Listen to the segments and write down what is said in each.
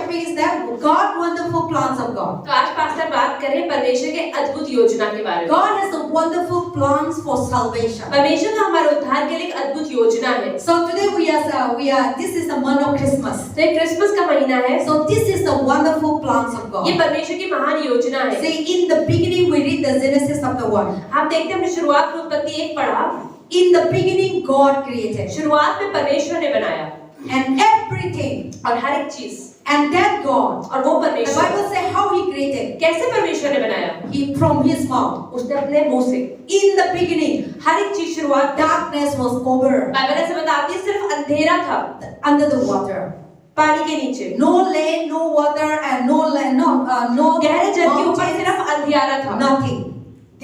topic is that God wonderful plans of God. तो आज pastor बात करें परमेश्वर के अद्भुत योजना के बारे में। God has a wonderful plans for salvation. परमेश्वर का हमारे उद्धार के लिए एक अद्भुत योजना है। So today we are this is the month of Christmas. तो ये क्रिसमस का महीना है। So this is the wonderful plans of God. ये परमेश्वर की महान योजना है। See, in the beginning we read the Genesis chapter 1. आप देखते हैं हमने शुरुआत में उत्पत्ति 1 पढ़ा। In the beginning God created. शुरुआत में परमेश्वर ने बनाया And everything. और हर एक चीज। And that God. और वो परमेश्वर। The Bible says how He created. कैसे परमेश्वर ने बनाया? He from His mouth. उसने अपने मुंह से। In the beginning. हर एक चीज शुरुआत। Darkness was over. बाइबल ऐसे बताती है सिर्फ अंधेरा था। Under the water. पानी के नीचे। No land, no water, and no गहरे जल के ऊपर सिर्फ अंधियारा था। Nothing.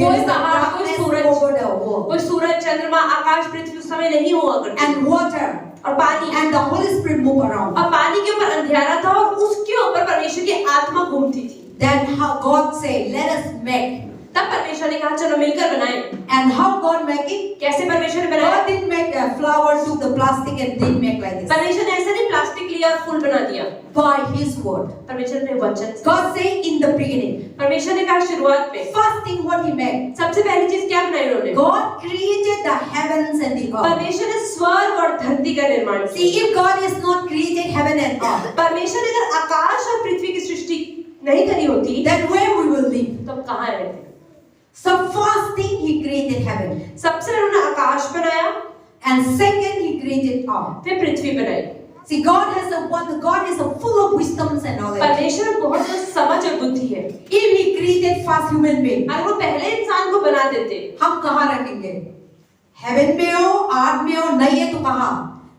कोई पहाड़, कोई सूरज, over the world. कोई सूरज, चंद्रमा, आकाश, पृथ्वी उस समय नहीं हुआ करती। And water. और पानी। And the Holy Spirit move around. और पानी के ऊपर अंधियारा था और उसके ऊपर परमेश्वर की आत्मा घूमती थी। Then how God said, let us make. तब परमेश्वर ने कहा चलो मिलकर बनाएं। And how God make it? कैसे परमेश्वर ने बनाया? God didn't make a flower, took the plastic and didn't make like this. परमेश्वर ने ऐसा नहीं प्लास्टिक लिया और फूल बना दिया। By His word. परमेश्वर ने वचन। God said in the beginning. परमेश्वर ने कहा शुरुआत में। First thing what He made. सबसे पहली चीज क्या बनाई उन्होंने? God created the heavens and the earth. परमेश्वर ने स्वर्ग और धरती का निर्माण किया। See, if God has not created heaven and earth, परमेश्वर ने अगर आकाश और पृथ्वी की सृष्टि नहीं करी होती, then where we will live? तो हम कहाँ रहते? So first thing He created heaven, सबसे पहले उन्होंने आकाश बनाया, and second He created earth. फिर पृथ्वी बनाई। See, God is a full of wisdoms and knowledge. परमेश्वर में बहुत समझ और बुद्धि है। If He created first human being, अगर वो पहले इंसान को बना देते, हम कहाँ रखेंगे? Heaven में हो, earth में हो, नहीं है तो कहाँ?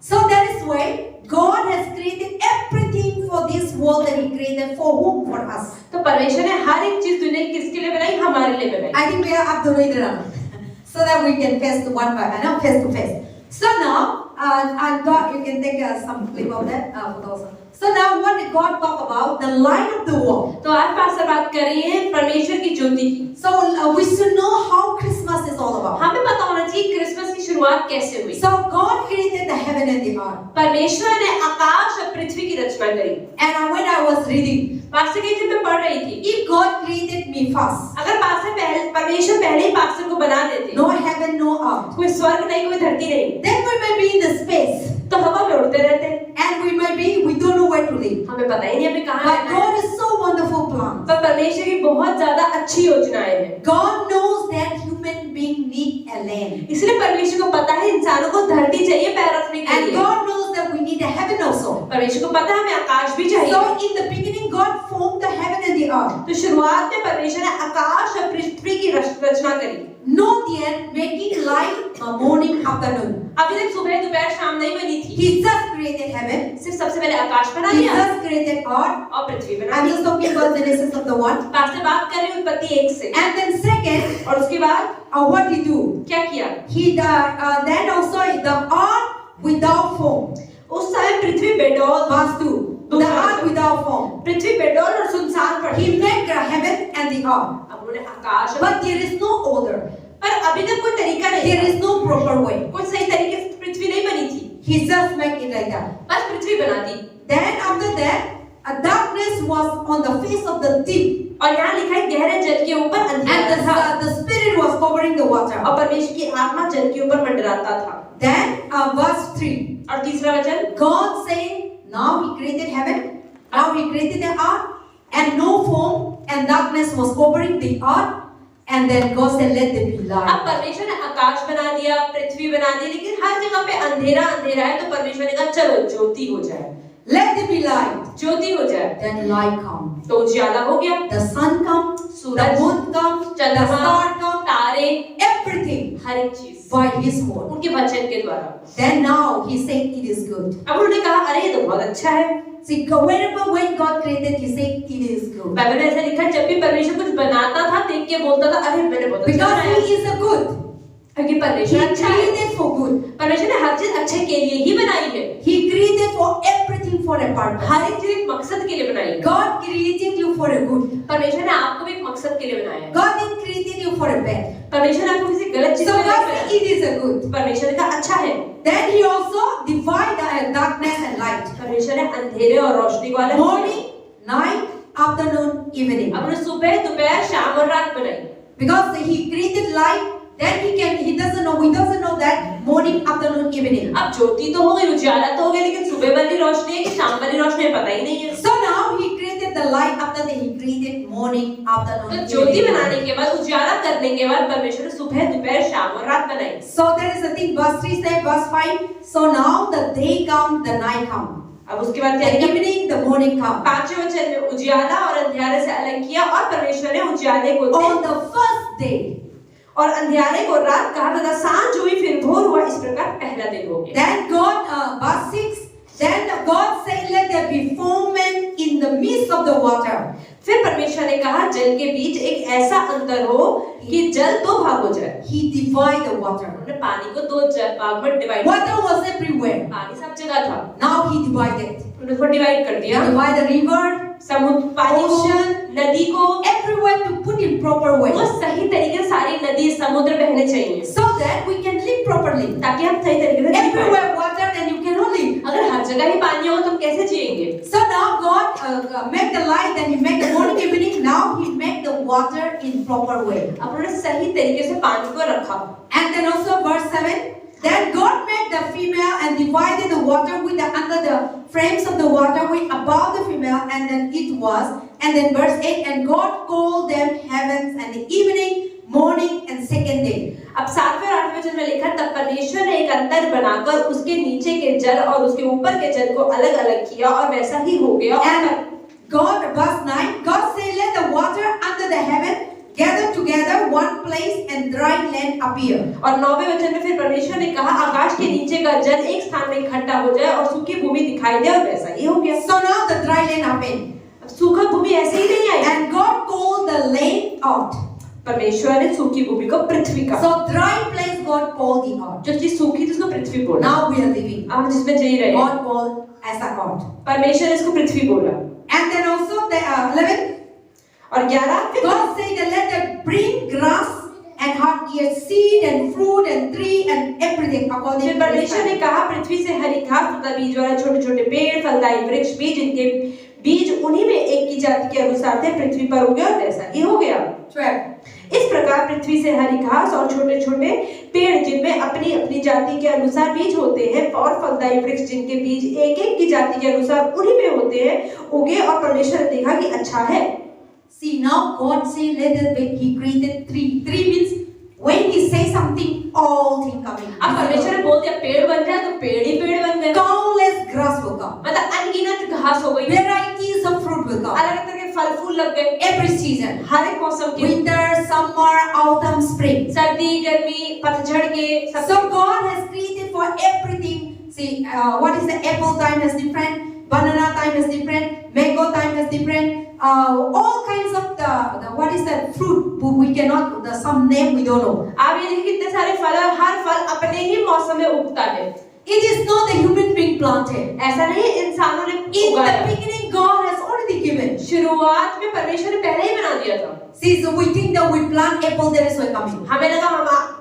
So that is why God has created everything for this world that He created for whom? For us. तो परमेश्वर ने हर एक चीज दुनिया की किसके लिए बनाई? हमारे लिए बनाई। I think we are up to read it so that we can face to one by face to face. So now, and God, you can take some clip of that for those. So now, what did God talk about? The light of the world. तो आज pastor बात कर रही है परमेश्वर की ज्योति की। So we should know how Christmas is all about. हमें पता होना चाहिए क्रिसमस की शुरुआत कैसे हुई। So God created the heaven and the earth. परमेश्वर ने आकाश और पृथ्वी की रचना करी। And when I was reading, pastor की जब मैं पढ़ रही थी, if God created me first, अगर परमेश्वर पहले ही पास्टर को बना देते, no heaven, no earth, कोई स्वर्ग नहीं, कोई धरती नहीं, then we may be in the space, तो हवा में उड़ते रहते, and we don't know where to live. हमें पता ही नहीं हमें कहाँ But रहना है। God is so wonderful plan. पर परमेश्वर की बहुत ज्यादा अच्छी योजनाएं हैं। God knows that human being need a land, इसलिए परमेश्वर को पता है इंसानों को धरती चाहिए पैर रखने के and लिए। God knows that we need a heaven also. परमेश्वर को पता है हमें आकाश भी चाहिए। So in the beginning, God formed the heaven and the earth. तो शुरुआत में परमेश्वर ने आकाश और पृथ्वी की रचना करी। Not yet making light morning, afternoon. अभी तक सुबह दोपहर शाम नहीं बनी थी। He just created heaven. सिर्फ सबसे पहले आकाश बना He दिया just created earth. और पृथ्वी बना I'm the. just talking about Genesis chapter 1. Pastor बात कर रहे हैं उत्पत्ति 1 से। And then second, और उसके बाद what he do? क्या किया? He then also the earth without form. उस समय पृथ्वी बेडौल। Verse 2. The earth without form. पृथ्वी बेडौल और सुनसान पड़ी। He made the heaven and the earth. अब उन्होंने आकाश। But there is no order. पर अभी तक कोई तरीका नहीं। There is no proper way. कोई सही तरीके से पृथ्वी नहीं बनी थी। He just make it like that. बस पृथ्वी बना दी। Then after that, a darkness was on the face of the deep. और यहाँ लिखा है गहरे जल के ऊपर अंधेरा था। And the spirit was covering the water. और परमेश्वर की आत्मा जल के ऊपर मंडराता था। Then verse 3. और तीसरा वचन, God said, now He created heaven, now He created the earth, and no form and darkness was covering the earth. And then God said, let there be light. अब परमेश्वर ने आकाश बना दिया, पृथ्वी बना दी, लेकिन हर जगह पे अंधेरा अंधेरा है, तो परमेश्वर ने कहा चलो ज्योति हो जाए। Let there be light. ज्योति हो जाए। Then light come. तो उजाला हो गया। The sun come, Suraj, the moon come, the चंद्रमा, star come, तारे, everything हर एक चीज by His word. उनके वचन के द्वारा। Then now He said it is good. अब उन्होंने कहा अरे ये तो बहुत अच्छा है। See, when God created, He said it is good. Bible में ऐसा लिखा है जब भी परमेश्वर कुछ बनाता था देख के बोलता था अरे मैंने बहुत अच्छा Because बनाया। He is a good. क्योंकि He परमेश्वर अच्छा है। created for good. परमेश्वर ने हर चीज अच्छे के लिए ही बनाई है। He created for everything for a purpose. हर एक चीज एक मकसद के लिए बनाई है। God created you for a good. परमेश्वर ने आपको भी एक मकसद के लिए बनाया है। God didn't create you for a bad. परमेश्वर ने आपको किसी गलत चीज So के लिए God बनाया। said it is a good. परमेश्वर ने कहा अच्छा है। Then He also divided darkness and light. परमेश्वर ने अंधेरे और रोशनी को अलग Morning night, afternoon, evening. अब उन्होंने सुबह, दोपहर, शाम और रात बनाई। Because he created light, then he doesn't know that morning, afternoon, evening. अब ज्योति तो हो गई, उजाला तो हो गया, लेकिन सुबह वाली रोशनी है कि शाम वाली रोशनी है पता ही नहीं है। So now he created the light, after that he created morning, afternoon, तो ज्योति evening. बनाने के बाद, उजाला करने के बाद परमेश्वर ने सुबह, दोपहर, शाम और रात बनाई। So that is the thing, verse 3 says, verse 5, so now the day come, the night come. अब उसके बाद क्या The है? evening, the morning come. 5वें वचन में उजियाला और अंधियारे से अलग किया और परमेश्वर ने उजियाले को दिन On the first day, और अंधियारे को रात कहा तथा सांझ हुई फिर भोर हुआ, इस प्रकार पहला दिन हो गया। then God, verse 6, then God said, let there be foaming in the midst of the water. फिर परमेश्वर ने कहा जल के बीच एक ऐसा अंतर हो कि जल दो भाग हो जाए। He divided the water. उन्होंने पानी को दो भाग में डिवाइड, Water was everywhere. पानी सब जगह था, Now he divided. उन्होंने उसको डिवाइड कर He दिया। divided the river, समुद्र, पानी को, Ocean, नदी को, everywhere to put in proper way. वो सही तरीके से सारी नदी समुद्र बहने चाहिए So that we can live properly. ताकि हम सही तरीके से जी पाएं। Everywhere water, then you cannot live. अगर हर जगह ही पानी हो तो हम कैसे जिएंगे? So now God made the light, then He made the morning, evening. Now He made the water in proper way. अब उन्होंने सही तरीके से पानी को रखा। And then also verse 7. Then God made the female and divided the water with the under the frames of the water with above the female, and then it was. And then verse 8. And God called them heavens and the evening, morning, and second day. अब 7वें और 8वें वचन में लिखा, तब परमेश्वर ने एक अंतर बनाकर उसके नीचे के जल और उसके ऊपर के जल को अलग अलग किया और वैसा ही हो गया। And God, verse 9, God said, let the water under the heaven gather together one place and dry land appear. और 9वें वचन में फिर परमेश्वर ने कहा आकाश के नीचे का जल एक स्थान में इकट्ठा हो जाए और सूखी भूमि दिखाई दे और वैसा ही हो गया। So now the dry land happened. अब सूखा भूमि ऐसे ही नहीं आई। And God called the land earth. परमेश्वर ने सूखी भूमि को पृथ्वी कहा। So dry place God called the earth. जो चीज सूखी थी उसको पृथ्वी बोला। Now we are living. हम जिसमें जी रहे हैं, God called as a God. परमेश्वर ने इसको पृथ्वी बोला। And then also the 11. और 11 God said that let them bring grass and have ear seed and fruit and tree and everything according फिर to His परमेश्वर ने time. कहा पृथ्वी से हरी घास तथा बीज वाले छोटे छोटे पेड़, फलदायी वृक्ष भी जिनके बीज उन्हीं में एक की जाति के अनुसार थे पृथ्वी पर हो गया और वैसा ही हो गया। 12. इस प्रकार पृथ्वी से हरी घास और छोटे छोटे पेड़ जिनमें अपनी अपनी जाति के अनुसार बीज होते हैं और फलदायी वृक्ष जिनके बीज एक एक की जाति के अनुसार उन्हीं में होते हैं उगे और परमेश्वर ने देखा कि अच्छा है। See, now God said let it be. He created three. Three means when He says something, all things coming. अब परमेश्वर ने बोल दिया पेड़ बन जाए तो पेड़ ही पेड़ बन गए। Countless grass will come. मतलब अनगिनत घास हो गई, Varieties of fruit will come. अलग तरह के फल फूल लग गए Every season. हर एक मौसम के, Winter, summer, autumn, spring. सर्दी, गर्मी, पतझड़ के सब। So God has created for everything. See, what is the apple time is different, banana time is different, mango time is different. All kinds of the what is the fruit we cannot some name we don't know. आप ये देखिए कितने सारे फल है, हर फल अपने ही मौसम में उगता है। It is not the human being planted. ऐसा नहीं इंसानों ने In उगाया। the beginning, God has already given. शुरुआत में परमेश्वर ने पहले ही बना दिया था। See, so we think that we plant apple, there is no coming. हमें लगा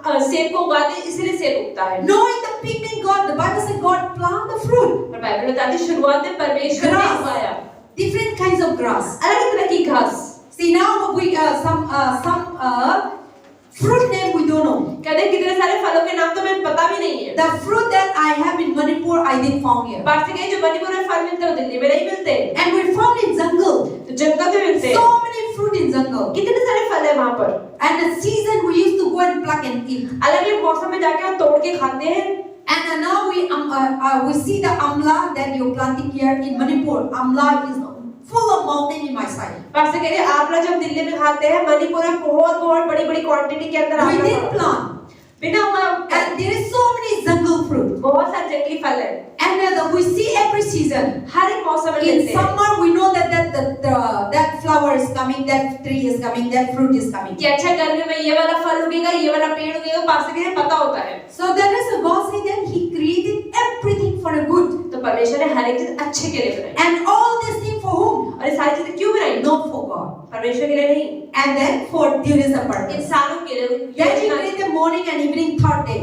हम सेब को उगाते हैं इसलिए सेब उगता है। No, in the beginning, the Bible says God plant the fruit. और बाइबल बताती है शुरुआत में परमेश्वर ने उगाया Different kinds of grass. अलग तरह की घास। See, now we some fruit name we don't know. कहते हैं कितने सारे फलों के नाम तो हमें पता भी नहीं है। The fruit that I have in Manipur, I didn't found here. बात से कहीं जो मणिपुर में फल मिलते हैं वो दिल्ली में नहीं मिलते, And we found in jungle. तो जंगल में मिलते हैं। So many fruit in jungle. कितने सारे फल है वहाँ पर। And the season we used to go and pluck and eat. अलग अलग मौसम में जाके हम तोड़ के खाते हैं। And now we see the amla that you're planting here in Manipur. Amla is full of mountain in my side. बात से कह रहे हैं आंवला जब दिल्ली में खाते हैं मणिपुर में बहुत बहुत बड़ी बड़ी क्वांटिटी के अंदर We आंवला didn't plant. बिना उगा And there is so many jungle fruit. बहुत सारे जंगली फल है। And we see every season. हर एक मौसम में In मिलते हैं। summer we know that flower is coming, that tree is coming, that fruit is coming. कि अच्छा गर्मी में ये वाला फल उगेगा, ये वाला पेड़ उगेगा, पास से कहीं पता होता है। So that is God said that He created everything for a good. तो परमेश्वर ने हर एक चीज अच्छे के लिए बनाई। And all these things for whom? और ये सारी चीजें क्यों बनाई? Not for God. परमेश्वर के लिए नहीं, And then for there is a purpose. इंसानों के लिए। Then He created morning and evening, third day.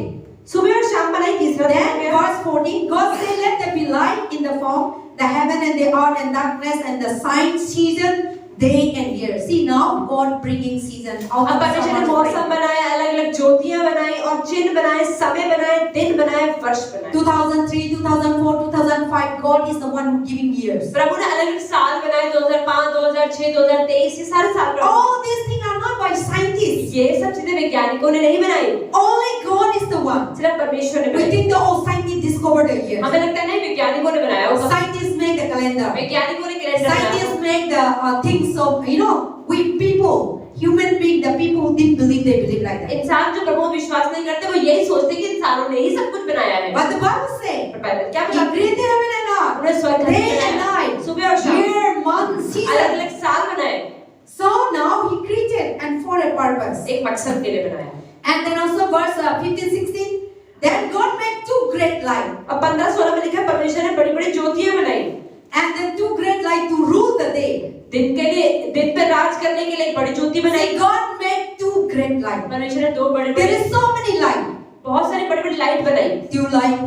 सुबह और शाम बनाई, तीसरा दिन हो Then गया। verse 14, God said, let there be light in the form, the heaven and the earth and darkness and the sign, season, day and year. See now God bringing season out अब of परमेश्वर ने someone's मौसम बनाए, अलग-अलग ज्योतियां बनाई और चिन्ह बनाए, समय बनाए, दिन बनाए, वर्ष बनाए। 2003, 2004, 2005, God is the one who giving years. प्रभु ने अलग-अलग साल बनाए, 2005, 2006, 2023, ये सारे साल प्रभु। All these things are not by scientists. ये सब चीजें वैज्ञानिकों ने नहीं बनाई, Only God is the one. सिर्फ परमेश्वर ने We बनाई। think the old scientists discovered the years. हमें लगता है नहीं, वैज्ञानिकों ने बनाया होगा। Scientists make the calendar. वैज्ञानिकों ने कैलेंडर बनाया। Scientists make the things of, we people, human being, the people who didn't believe, they believe like that. इंसान जो प्रभु में विश्वास नहीं करते, वो यही सोचते कि इंसानों ने ही सब कुछ बनाया है। But the Bible says, पर बाइबल क्या He बताती है? created heaven and earth, उन्होंने स्वर्ग धरती day and बनाया, night, सुबह और शाम, year, month, season. अलग-अलग साल बनाए, So now He created and for a purpose. एक मकसद के लिए बनाया। And then also verse 15, 16, then God made two great lights. अब 15-16 में लिखा है परमेश्वर ने बड़ी-बड़ी ज्योतियां बनाई। And then two great lights to rule the day. दिन के लिए, दिन पे राज करने के लिए एक बड़ी ज्योति बनाई। See, God made two great lights. परमेश्वर ने दो There बड़े-बड़े, is so many lights. बहुत सारी बड़ी-बड़ी लाइट बनाई। Tube-light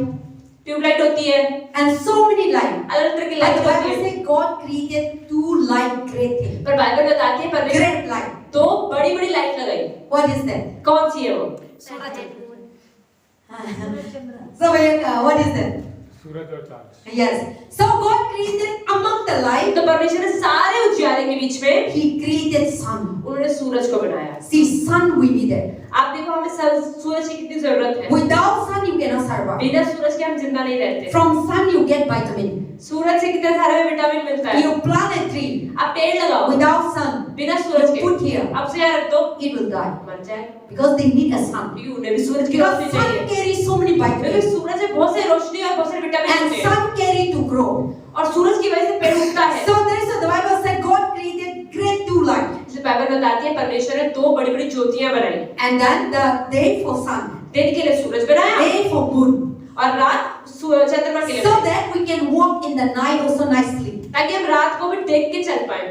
ट्यूबलाइट होती है, and so many lights. अलग तरह की But लाइट the होती Bible है। says God created two light great things. पर बाइबल बताती है परमेश्वर Great light. दो बड़ी-बड़ी लाइट लगाई। What is that? कौन सी है वो? So what is that? सूरज और चांद। Yes. So God created among the light. तो परमेश्वर ने सारे उजियारे के बीच में He created sun. उन्होंने सूरज को बनाया। See, sun we needed. आप देखो हमें सूरज की कितनी जरूरत है। Without sun you cannot survive. बिना सूरज के हम जिंदा नहीं रहते। From sun you get vitamin. सूरज से कितने सारे विटामिन मिलता है। You plant a tree. आप पेड़ लगाओ, Without sun, बिना सूरज के put here. आप उसे यहाँ रख दो, It will die मर जाए। because they need a sun. क्योंकि उन्हें भी सूरज की Because रोशनी sun चाहिए। carries so many क्योंकि vitamins. सूरज से बहुत सारी रोशनी और बहुत सारे विटामिन And होते हैं sun carry to grow. और सूरज की वजह से पेड़ उगता है। So there is the Bible said God created great two lights. इसलिए बाइबल बताती है परमेश्वर ने दो बड़ी-बड़ी ज्योतियां बनाई। And then the day for sun, दिन के लिए सूरज बनाया day for moon. और रात चंद्रमा के लिए So बनाया, that we can walk in the night also nicely. ताकि हम रात को भी देख के चल पाए।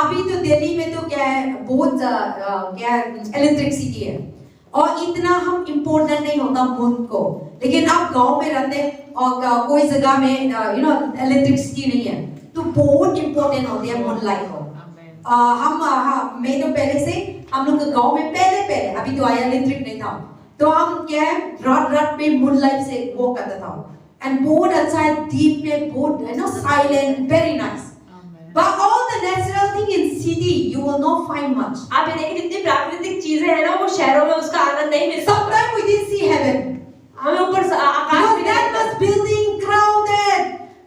अभी तो दिल्ली में तो क्या है बहुत क्या इलेक्ट्रिसिटी है और इतना हम इम्पोर्टेंट नहीं होता मून को, लेकिन आप गांव में रहते और कोई जगह में इलेक्ट्रिसिटी नहीं है तो बहुत इम्पोर्टेंट होती है मून लाइट को। मैं तो पहले से हम लोग गांव में पहले अभी तो आया इलेक्ट्रिक नहीं था तो हम क्या है रात में मून लाइट से वो करता था एंड बहुत अच्छा है, डीप में बहुत silent, very nice. But all the natural thing in city you will not find much. आप ये देखिए जितनी प्राकृतिक चीजें हैं ना वो शहरों में उसका आनंद नहीं मिलता। Sometimes we didn't see heaven. हमें ऊपर आकाश No, में that was building crowded.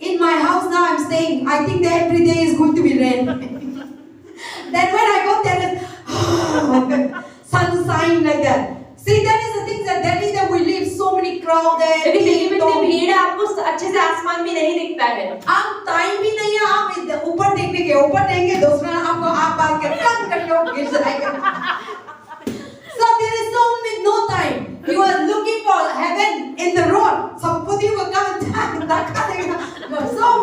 In my house now I'm staying. I think that every day is going to be rain. Then when I go there, sunshine like that. See, that is the thing that Delhi that we live so many crowded. क्योंकि दिल्ली में इतनी भीड़ है, आपको अच्छे से आसमान भी नहीं दिखता है। आप टाइम भी नहीं है, आप ऊपर देखने के ऊपर देंगे दूसरा आपको आप बात कर कम करके गिर जाएगा। So there is no time. You are looking for heaven in the road. Somebody will come and धक्का देगा। So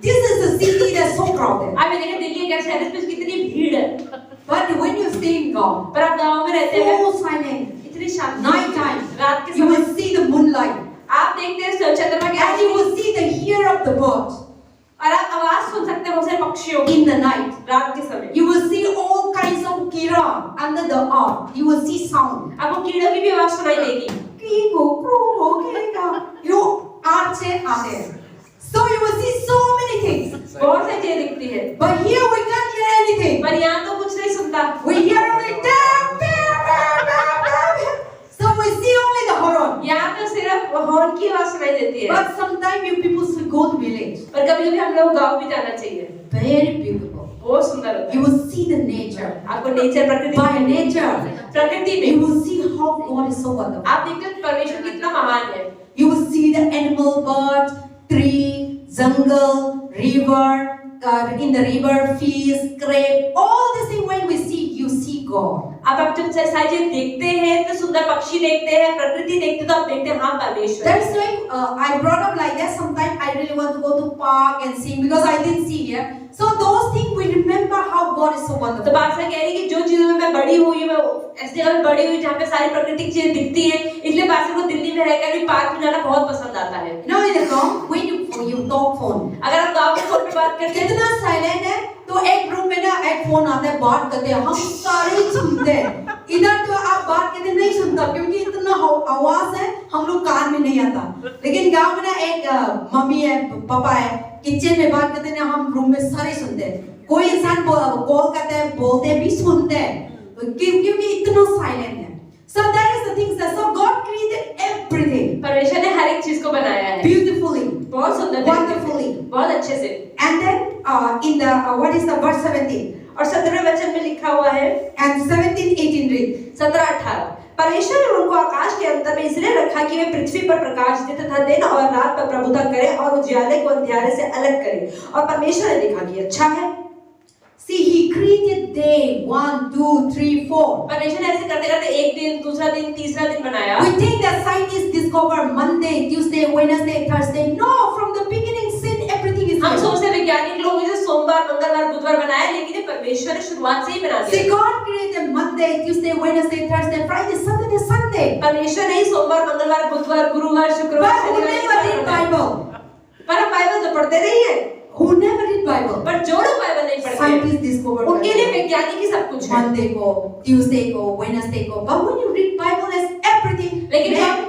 this is the city that's so crowded. आप ये देखिए दिल्ली का शहर इसमें कितनी भीड़ है। But when you stay in गाँव, पर आप गाँव में रहते हैं, so silent. इतनी शांति। Night time, रात के you समय will see the moonlight, आप देखते हैं चंद्रमा की and you Roshni will see the hear of the birds और आप आवाज सुन सकते हैं बहुत सारे पक्षियों की in the night. रात के समय। You will see all kinds of kira under the earth. You will see sound. आपको कीड़ों की भी आवाज सुनाई देगी। Kigo, crow, kega. You earth से आते हैं. So you will see so many things. बहुत सारी चीजें दिखती है। But here we can't hear anything. पर यहाँ तो कुछ नहीं सुनता। We hear only damn, damn, damn, damn, damn. So we see only the horn. यहाँ तो सिर्फ हॉर्न की आवाज सुनाई देती है। But sometimes you people should go to village. पर कभी-कभी हम लोग गाँव भी जाना चाहिए। Very beautiful. बहुत सुंदर होता You है। will see the nature. आपको नेचर प्रकृति By nature, प्रकृति you में will see how God is so wonderful. आप देखते हैं परमेश्वर कितना महान है। You will see the animal, bird, tree, jungle, river, in the river, fish, crab, all these things when we see, you see God. आप जब सारी चीजें देखते हैं तो सुंदर पक्षी देखते हैं, प्रकृति देखते हैं तो आप देखते हैं हाँ परमेश्वर। That's why I brought up like that. Sometimes I really want to go to park and sing because I didn't see here. So those things we remember how God is so तो wonderful. बात कह रही है कि जो चीजों में मैं बड़ी हुई, मैं ऐसी जगह में बड़ी हुई जहाँ पे सारी प्राकृतिक चीजें दिखती हैं, इसलिए पास्टर को दिल्ली में रहकर भी पार्क में जाना बहुत पसंद आता है। You know, in the home, when you talk phone, अगर आप गाँव में फोन पे बात करते हैं कितना साइलेंट है, तो एक रूम में ना एक फोन आता है, बात करते हैं, हम सारे ही सुनते हैं। इधर तो आप बात करते नहीं सुनता, क्योंकि इतना आवाज है, हम लोग कान में नहीं आता। लेकिन गांव में ना एक मम्मी है, पापा है, किचन में बात करते हैं, हम रूम में सारे सुनते हैं। कोई इंसान कॉल करते हैं, बोलते भी सुनते हैं, क्योंकि इतना साइलेंट है। So that is the thing that so God created everything. परमेश्वर ने हर एक चीज को बनाया है Beautifully, बहुत सुंदर, wonderfully, बहुत अच्छे से। and then in the what is the verse 17 और 17वें वचन में लिखा हुआ है and 17-18 read. 17-18 परमेश्वर ने उनको आकाश के अंत में इसलिए रखा कि वे पृथ्वी पर प्रकाश दे तथा दिन और रात पर प्रभुता करें और उजियाले को अंधियारे से अलग करें। और परमेश्वर ने देखा कि अच्छा है। See, he created day 1, 2, 3, 4. परमेश्वर ने ऐसे करते करते एक दिन, दूसरा दिन, तीसरा दिन बनाया। We think that scientists discover Monday, Tuesday, Wednesday, Thursday. No, from the beginning, sin, everything is हम there. सोचते हैं वैज्ञानिक लोग इसे सोमवार, मंगलवार, बुधवार बनाया, लेकिन ये परमेश्वर ने शुरुआत से ही बना See, दिया। God created Monday, Tuesday, Wednesday, Thursday, Friday, Saturday, Sunday. परमेश्वर ने ही सोमवार, मंगलवार, बुधवार, गुरुवार, शुक्रवार, But who never read Bible? पर हम बाइबल तो पढ़ते नहीं है। Who never read Bible? पर जो लोग बाइबल नहीं पढ़ते, Scientists discover उनके लिए Bible. वैज्ञानिक ही सब कुछ है। Monday को, Tuesday को, Wednesday को. But when you read Bible, it's everything. लेकिन Man,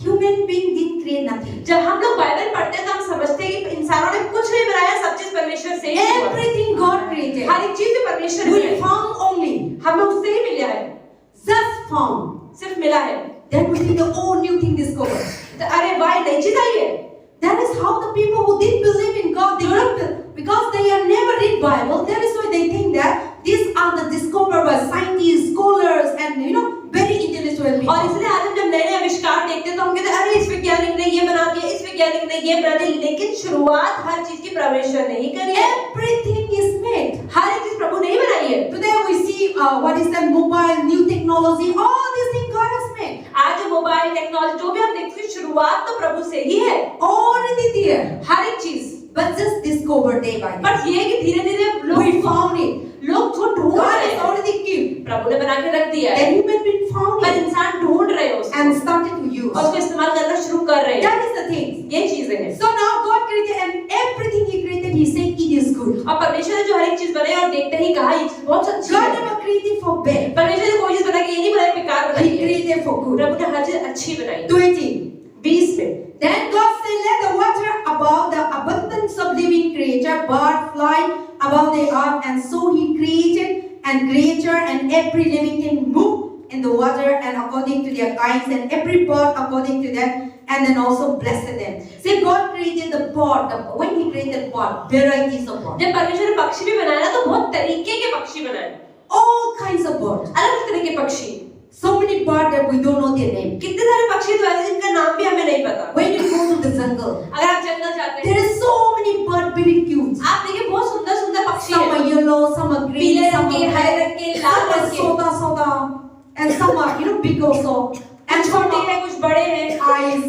human being didn't create nothing. जब हम लोग बाइबल पढ़ते हैं तो हम समझते हैं कि इंसानों ने कुछ नहीं बनाया, सब चीज परमेश्वर से ही हुआ है। Everything God created. हर एक चीज जो परमेश्वर ने We बनाई, found only, हमें उससे ही मिला है, just found. सिर्फ मिला है। That would be the all new thing discovered. तो अरे वाह, नई चीज आई है। That is how the people who did believe in God, they didn't, because they have never read Bible. That is why they think that these are the discovered by scientists, scholars, and very intellectual people. और इसलिए आज हम जब नए नए आविष्कार देखते हैं तो हम कहते हैं अरे इस वैज्ञानिक ने ये बना दिया, इस वैज्ञानिक ने ये बना दिया, लेकिन शुरुआत हर चीज की परमेश्वर ने ही करी है। Everything is made. हर एक चीज प्रभु ने ही बनाई है। Today we see what is that mobile, new technology, all these things God has made. आज जो मोबाइल टेक्नोलॉजी जो भी हम देखते हैं शुरुआत तो प्रभु से ही है। Already there. हर एक चीज, But just discovered day by day. बस ये है कि धीरे धीरे We found it. लोग जो ढूंढ God रहे has हैं, already given. प्रभु ने बना के रख दिया है, And human being found पर it इंसान ढूंढ रहे हैं उसको and started to use. और उसको इस्तेमाल करना शुरू कर रहे हैं। That is the thing. ये चीजें हैं। So now God created, and everything He created, He said it is good. और परमेश्वर ने जो हर एक चीज बनाई और देखते ही कहा ये चीज बहुत अच्छी God है। never created for bad. परमेश्वर ने कोई चीज बना के ये नहीं बनाई बेकार बनाई He है। created for good. प्रभु ने हर चीज अच्छी बनाई। 20. 20 में Then God said, let the water above the abundance of living creature, bird, fly above the earth, and so He created and creature and every living thing move in the water and according to their kinds, and every bird according to them, and then also blessed them. See, God created the bird. When He created bird, varieties of birds, जब परमेश्वर ने पक्षी भी बनाया तो बहुत तरीके के पक्षी बनाए, all kinds of birds. अलग तरह के पक्षी। So many birds that we don't know their name. कितने सारे पक्षी तो ऐसे जिनका नाम भी हमें नहीं पता। When you go to the jungle, अगर आप जंगल जाते हैं, there is so many birds, very cute. आप देखिए बहुत सुंदर सुंदर पक्षी Some हैं। are yellow, some are green, पीले some रंग के, are हरे red, रंग के, लाल some are रंग के, soda, and some are big also, and कुछ some छोटे are हैं, कुछ बड़े हैं, eyes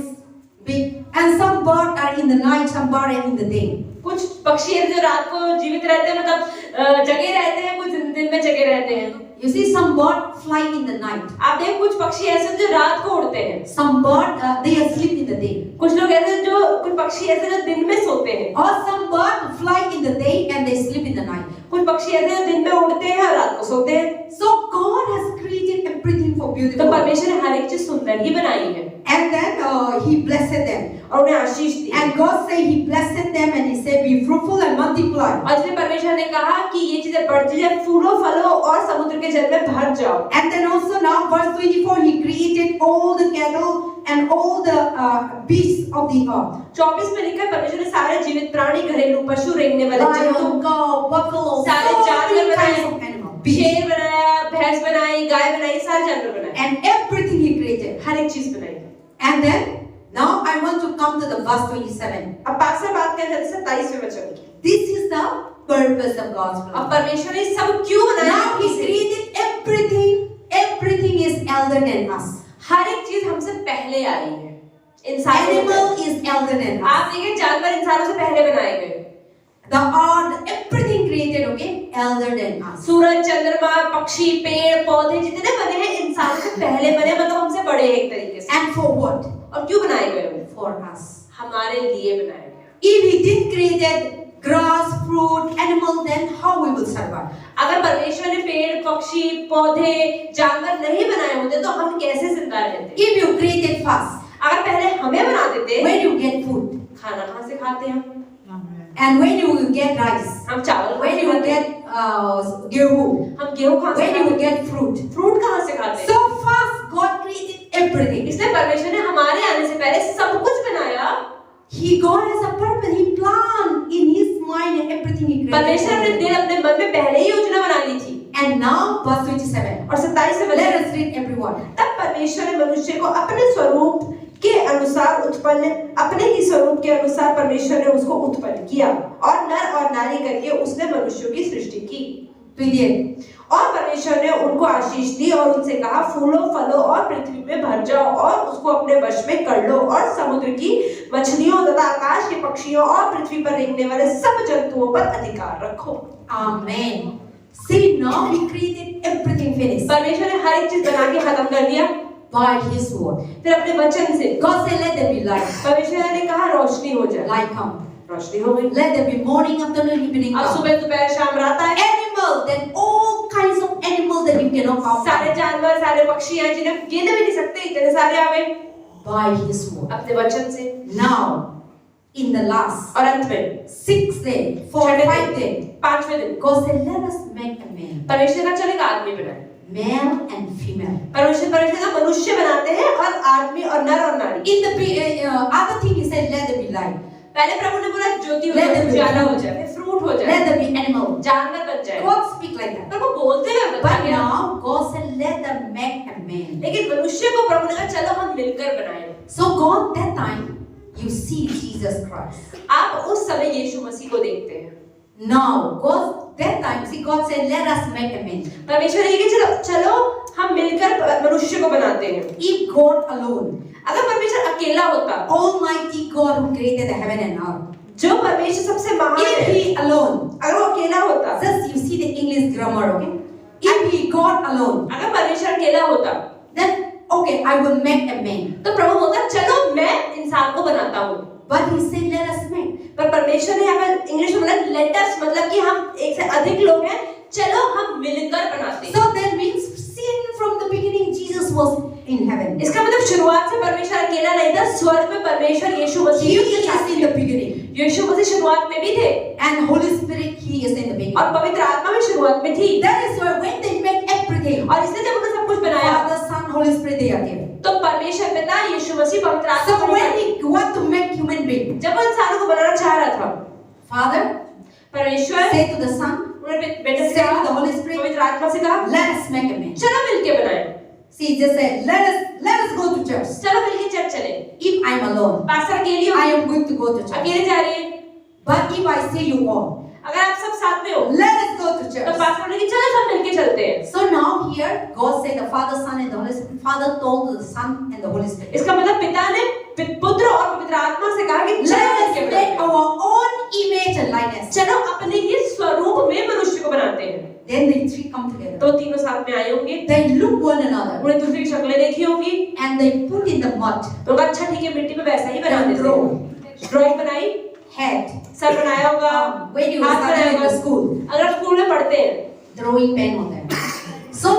big, and some birds are in the night, some birds are in the day. कुछ पक्षी हैं जो रात को जीवित रहते हैं, मतलब जगे रहते हैं, कुछ दिन में जगे रहते हैं। You see, some birds fly in the night. आप देखो कुछ पक्षी ऐसे हैं जो रात को उड़ते हैं, Some birds they asleep in the day. कुछ लोग ऐसे हैं जो कुछ पक्षी ऐसे हैं जो दिन में सोते हैं, Or some birds fly in the day and they sleep in the night. कुछ पक्षी ऐसे हैं जो दिन में उड़ते हैं और रात को सोते हैं। So God has created everything for तो beautiful. परमेश्वर ने हर एक चीज सुंदर ही बनाई है And then He blessed them. और उन्हें आशीष दी। And God said He blessed them and He said, be fruitful and multiply. और इसलिए परमेश्वर ने कहा कि ये चीजें बढ़ती जाए, फूलों फलों और समुद्र के जल में भर जाओ। And then also now verse 24, He created all the cattle and all the beasts of the earth. 24 में लिखा है परमेश्वर ने सारे जीवित प्राणी, घरेलू पशु, रेंगने वाले जंतु, Lion, cow, buffalo, सारे so जानवर many बनाए, kinds of animals. Beasts. शेर बनाया, भैंस बनाई, गाय बनाई, सारे जानवर बनाए, And everything He created. हर एक चीज बनाई। And then now I want to come to the verse 27. अब पाक से बात करें 27वें वचन की। This is the purpose of God's plan. अब परमेश्वर ने सब क्यों बनाया? Now He created everything. Everything is elder than us. हर एक चीज हमसे पहले आई है। इंसान Animal is elder than us. आप देखिए जानवर इंसानों से पहले बनाए गए। the earth, everything created, okay, elder than us. सूरज, चंद्रमा, पक्षी, पेड़, पौधे जितने बने हैं इंसान से पहले बने, मतलब हमसे बड़े हैं एक तरीके से। And for what? और क्यों बनाए गए वो? For us. हमारे लिए बनाए गए। If he didn't create grass, fruit, animal, then how we will survive? अगर परमेश्वर ने पेड़, पक्षी, पौधे, जानवर नहीं बनाए होते तो हम कैसे जिंदा रहते? If you created fast, अगर पहले हमें बना देते, where you get food? खाना कहाँ से खाते हम? And when you will get rice? हम चावल When you will get गेहूं? हम गेहूं कहाँ से When you will खाते? get fruit? फ्रूट कहाँ से खाते? So fast, God created everything. इसलिए परमेश्वर ने हमारे आने से पहले सब कुछ बनाया। God has a purpose. He planned in His mind and everything He परमेश्वर ने created. दिल अपने मन में पहले ही योजना बना ली थी। And now, verse 27. और 27 से Let us read everyone. तब परमेश्वर ने मनुष्य को अपने स्वरूप के अनुसार उत्पन्न, अपने ही स्वरूप के अनुसार परमेश्वर ने उसको उत्पन्न किया और नर और नारी करके उसने मनुष्यों की सृष्टि की। और परमेश्वर ने उनको आशीष दी और उनसे कहा, फूलो फलो और पृथ्वी में भर जाओ और उसको अपने वश में कर लो और समुद्र की मछलियों तथा आकाश के पक्षियों और पृथ्वी पर रेंगने वाले सब जंतुओं पर अधिकार रखो। Amen. See, now He created everything finished परमेश्वर ने हर एक चीज बना के खत्म कर दिया by His word. फिर अपने वचन से। God said, "Let there be light." परमेश्वर ने कहा रोशनी हो जाए, Light come. रोशनी हो गई। Let there be morning, afternoon, evening. अब Come. सुबह दोपहर शाम रात आए। Animal, then all kinds of animals that you cannot count. सारे जानवर, सारे पक्षी हैं जिन्हें गिन भी नहीं सकते, इतने सारे आ गए By His word. अपने वचन से। Now, in the last और अंत में 6th day, 5th day, 5वें दिन God said, "Let us make a man, परमेश्वर का चलो एक आदमी बनाए। male and female." परमेश्वर का मनुष्य बनाते हैं और आदमी और नर और नारी। In the other thing, He said, "Let there be light." पहले प्रभु ने बोला ज्योति हो Let जाए, there be उजाला हो fruit. जाए, फ्रूट हो जाए, Let there be animal. जानवर बन जाए। God speak like that. पर वो बोलते हैं बता But गया। now God said, "Let them make a man." लेकिन मनुष्य को प्रभु ने कहा चलो हम मिलकर बनाएं। So God, that time, you see Jesus Christ. आप उस समय यीशु मसीह को देखते हैं। Now, God, that time, see, God said, "Let us make a man." परमेश्वर ये कि चलो हम मिलकर मनुष्य को बनाते हैं। If God alone, अगर परमेश्वर अकेला होता, Almighty God who created the heaven and earth, जो परमेश्वर सबसे महान if है, He alone, अगर वो अकेला होता, just you see the English grammar, okay? If He God alone, अगर परमेश्वर अकेला होता, then okay, I will make a man. तो प्रभु बोलता चलो मैं इंसान को बनाता हूँ। But He said, "Let us make." पर परमेश्वर ने यहाँ पर इंग्लिश में बोला लेट अस, मतलब कि हम एक से अधिक लोग हैं, चलो हम मिलकर बनाते हैं। So that means, seen from the beginning, Jesus was in heaven. इसका मतलब शुरुआत से परमेश्वर अकेला नहीं था, स्वर्ग में परमेश्वर यीशु He मसीह के is साथ in the beginning, यीशु मसीह शुरुआत में भी थे and Holy Spirit, He is in the beginning. और पवित्र आत्मा भी शुरुआत में थी। That is why when they make everything, और इसलिए जब उन्होंने सब कुछ बनाया Father, Son, Holy Spirit, they are there. तो परमेश्वर पिता यीशु मसीह पवित्र आत्मा So को when He want to make human being, जब वो इंसानों को बनाना चाह रहा था, Father, परमेश्वर say to the Son, उन्होंने बेटे से say कहा, to the Holy Spirit, पवित्र आत्मा से कहा, "Let us make a man." चलो मिलके बनाए, See, just say, let us go to church. चलो मिलके चर्च चले। If I'm alone, पास्टर अकेली हो, I am going to go to church. अकेले जा रही है। But if I say you all, अगर आप सब साथ में हो, let us go to तो church. पास्टर ने कहा चलो सब मिलके चलते हैं। So now here, God said the Father, Son, and the Holy Spirit. Father told the Son and the Holy Spirit, इसका मतलब पिता ने पुत्र और पवित्र आत्मा से कहा कि चलो "Let us मिलके make बनाते हैं। our own image and likeness." चलो अपने ही स्वरूप में मनुष्य को बनाते हैं। Then the three come together. तो तीनों साथ में आए होंगे, They look one another उन्हें दूसरी की शक्लें देखी होंगी, and they put in the mud, तो कहा अच्छा ठीक है मिट्टी में वैसा ही बना देते draw हैं। ड्राइंग बनाई, head. सर बनाया होगा, When you हाथ बनाया study in the होगा। school, अगर आप स्कूल में पढ़ते हैं drawing pen on them. So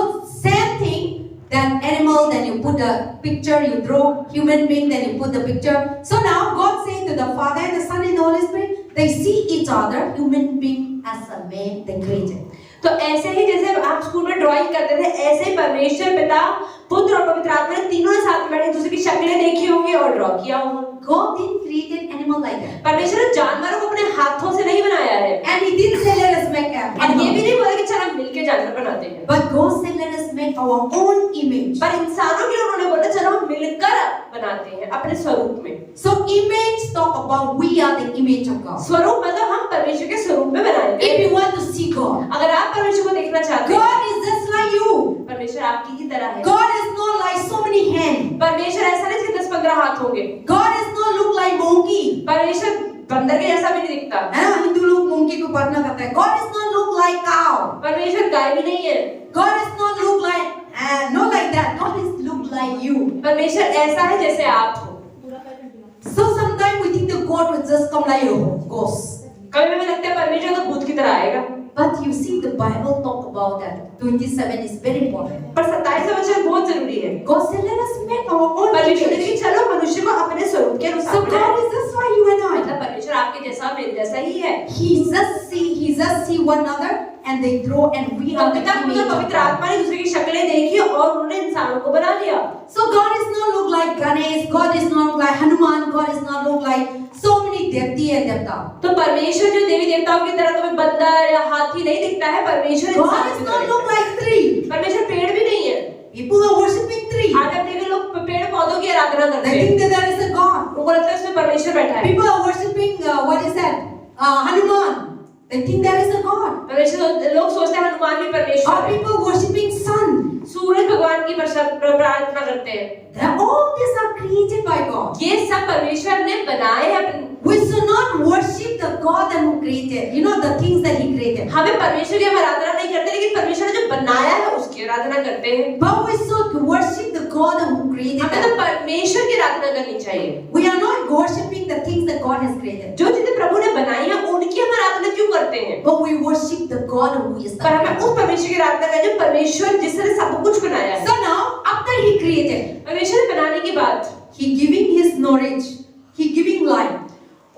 same thing. Then animal, then you put the picture, you draw human being, then you put the picture. So now God said to the Father and the Son and the Holy Spirit, they see each other, human being as a man they created. तो ऐसे ही जैसे आप school में drawing करते थे, ऐसे ही परमेश्वर पिता पुत्र और पवित्र आत्मा ने तीनों ने साथ में बैठे दूसरे की शक्लें देखी होंगी और ड्रॉ किया होगा। God didn't create animal like that. परमेश्वर ने जानवरों को अपने हाथों से नहीं बनाया है, And He didn't say, "Let us make और ये animal." भी नहीं बोला कि चल हम मिलके जानवर बनाते हैं, But God said, "Let us make our own image." पर इंसानों के लिए उन्होंने बोला चलो हम मिलकर बनाते हैं अपने स्वरूप में। So image talk about we are the image of God. स्वरूप मतलब हम परमेश्वर के स्वरूप में बनाए गए। If you want to see God, अगर आप परमेश्वर को देखना चाहते हैं, God is just like you. परमेश्वर आपकी ही तरह है। God is not like so many hands. परमेश्वर ऐसा नहीं कि 10-15 हाथ होंगे। God is not look like monkey. परमेश्वर बंदर के जैसा भी नहीं दिखता। है ना, हिंदू लोग monkey डोंकी को प्रार्थना करता है. God is not look like cow. परमेश्वर गाय भी नहीं है. God is not look like not like that. God is look like you. परमेश्वर ऐसा है जैसे आप हो. So sometimes we think that God will just come like a ghost. कभी हमें लगता है परमेश्वर तो भूत की तरह आएगा. But you see, the Bible talk about that. 27 is very important. पर 27वां वचन बहुत जरूरी है. God said, let us make our own परमेश्वर ने image. कहा चलो मनुष्य को अपने स्वरूप के So अनुसार God बनाएं. is just like you and I. मतलब परमेश्वर आपके जैसा मेरे जैसा ही है. He just see one another and they throw and we are the पिता पुत्र image of पवित्र God. आत्मा ने दूसरे की शक्लें देखी और उन्होंने इंसानों को बना लिया. So God is not look like Ganesh. God is not look like Hanuman. God is not look like so many devti and devta. तो परमेश्वर जो देवी देवताओं की तरह कभी बंदर या हाथी नहीं दिखता है. परमेश्वर God इंसान is की not तरह look है. like tree. परमेश्वर पेड़ भी नहीं है. People are worshiping tree. आज आप देखें लोग पेड़ पौधों की आराधना करते They हैं. think that there is a God. उनको लगता है उसमें परमेश्वर बैठा है. People are worshiping what is that? Hanuman. They think there is a God. परमेश्वर लोग सोचते हैं हनुमान भी परमेश्वर Or है. people worshiping sun. सूरज भगवान की प्रार्थना करते हैं. All these are created by God. ये सब परमेश्वर ने बनाए हैं. We should not worship the God that who created. You know the things that He created. हमें परमेश्वर की हम आराधना नहीं करते लेकिन परमेश्वर ने जो बनाया है उसकी आराधना करते हैं. But we should worship the God who created हमें तो them. परमेश्वर की आराधना करनी चाहिए. We are not worshiping the things that God has created. जो चीजें प्रभु ने बनाई हैं उनकी हम आराधना क्यों करते हैं? But we worship the God who is the पर हमें creator. उस परमेश्वर की आराधना करें जो परमेश्वर जिसने सब कुछ बनाया है. So now, after He created, परमेश्वर ने बनाने के बाद He giving His knowledge, He giving life.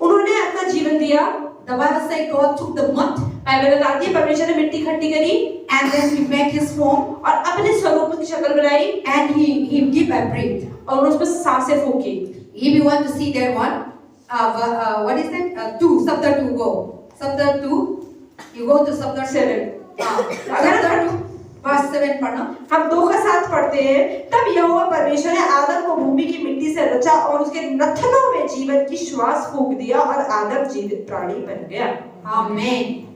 उन्होंने अपना जीवन दिया. The Bible says God took the mud Bible बताती है परमेश्वर ने मिट्टी इकट्ठी करी and then He make His form और अपने स्वरूप की शक्ल बनाई and He give a breath. और उस पर सांसें फूंकी. If you want to see that one, what is that? 2, chapter 2 go. Chapter 2, you go to chapter 7. Chapter 2, verse 7 पढ़ना. हम 2 का 7 पढ़ते हैं. तब यहोवा परमेश्वर ने आदम को भूमि की मिट्टी से रचा और उसके नथनों में जीवन की श्वास फूंक दिया और आदम जीवित प्राणी बन गया. Amen.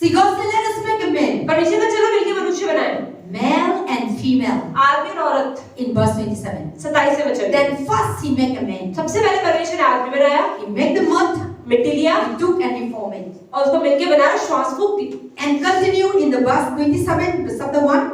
See, God said, let us make a man. परमेश्वर ने चलो मिलके मनुष्य बनाए. Male and female. आदमी और औरत. In verse 27. 27 वचन. Then first He make a man. सबसे पहले परमेश्वर ने आदमी बनाया. He make the mud. मिट्टी लिया He took and He formed it. और उसको मिलके बनाया श्वास फूंक दी. And continue in the verse 27, chapter 1.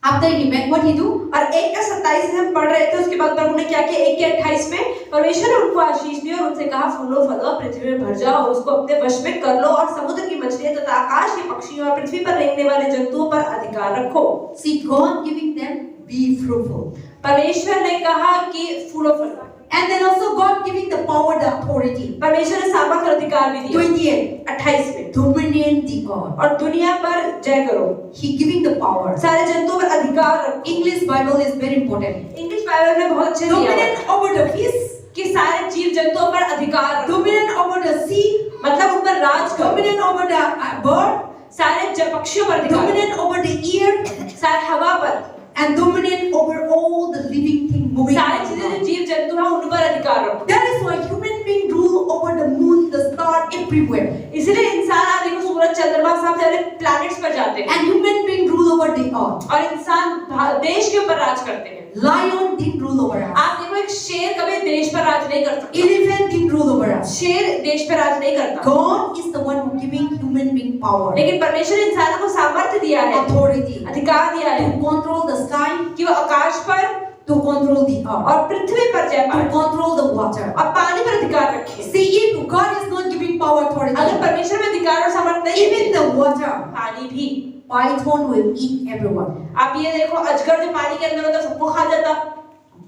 After He make what He do? और 1 का 27 हम पढ़ रहे थे. उसके बाद प्रभु ने क्या किया? 1 के 28 में परमेश्वर ने उनको आशीष दी और उनसे कहा फूलो फलो पृथ्वी में भर जाओ और उसको अपने वश में कर लो और समुद्र की मछलियां तथा आकाश के पक्षियों और पृथ्वी पर रेंगने वाले जंतुओं पर अधिकार रखो. See, God giving them be fruitful. परमेश्वर ने कहा कि फूलो फलो. And then also God giving the power, the authority. परमेश्वर ने सामर्थ्य और अधिकार भी दिया. 28 में dominion the God. और दुनिया पर जय करो. He giving the power. सारे जंतुओं पर अधिकार रखो. English Bible is very important. English Bible में बहुत अच्छे दिया है Dominion over the fish. कि सारे जीव जंतुओं पर अधिकार रखो. Dominion over the sea. मतलब उन पर राज करो. Dominion over the bird. सारे पक्षियों पर अधिकार. Dominion over the air. सारे हवा पर. And dominion over all the living thing moving. सारी चीजें जो जीव जंतु हैं उन पर अधिकार रखो. That is why human being rule over the moon, the star, everywhere. इसलिए इंसान आज देखो सूरज चंद्रमा सब सारे प्लैनेट्स पर जाते हैं. And human being rule over the earth. और इंसान देश के ऊपर राज करते हैं. Lion didn't rule over us. आप देखो एक शेर कभी देश पर राज नहीं कर सकता. Elephant didn't rule over us. शेर देश पर राज नहीं करता. God is the one who giving human being power, लेकिन परमेश्वर ने इंसानों को सामर्थ्य दिया है, authority अधिकार दिया है to control the sky, कि वो आकाश पर to control the earth, और पृथ्वी पर जय to पाए control the water. और पानी पर अधिकार रखे. See, if God is not giving power, अगर authority, परमेश्वर में अधिकार और सामर्थ्य नहीं even the water, पानी भी. python will eat everyone. आप ये देखो अजगर जो पानी के अंदर होता है सबको खा जाता.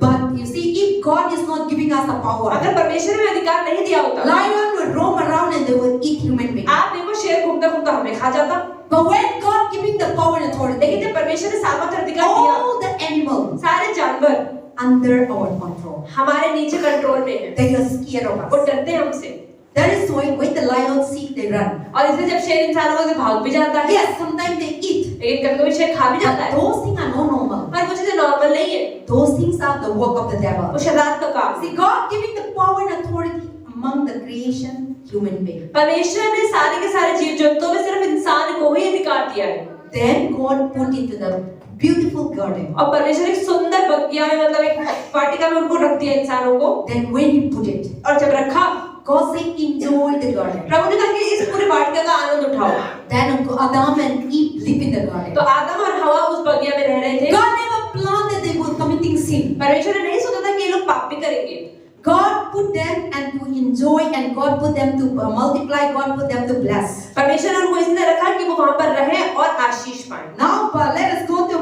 But you see, if God is not giving us the power, अगर परमेश्वर ने अधिकार नहीं दिया होता, lion will roam around and they will eat human beings. आप देखो शेर घूमता घूमता हमें खा जाता. But when God giving the power and authority, लेकिन जब परमेश्वर ने सामर्थ्य और अधिकार दिया, all the animals सारे जानवर under our control, हमारे नीचे कंट्रोल में हैं. they are scared of वो us. डरते हैं हमसे. That is why when the lion see, they run. और इसलिए जब शेर इंसानों से भाग भी जाता है, Yes, sometimes they eat. लेकिन कभी-कभी शेर खा भी जाता But है. those things are not normal. पर वो चीजें नॉर्मल नहीं है. Those things are the work of the devil. वो शैतान का काम है. See, God giving the power and authority among the creation human being. परमेश्वर ने सारे के सारे जीव जंतुओं में सिर्फ इंसान को ही अधिकार दिया है. Then God put into the beautiful garden. और परमेश्वर एक सुंदर बगिया में मतलब एक वाटिका में उनको रख दिया इंसानों को. Then when He put it, और जब रखा God said, enjoy the garden. प्रभु ने कहा कि इस पूरे वाटिका का आनंद उठाओ। Then Adam and Eve live in the garden. तो आदम और हवा उस बगिया में रह रहे थे। God never planned that they would committing sin. परमेश्वर ने नहीं सोचा था कि ये लोग पाप भी करेंगे। God put them and to enjoy, and God put them to multiply. God put them to bless. परमेश्वर ने उनको इसलिए रखा कि वो वहां पर रहे और आशीष पाएं। Now let us go to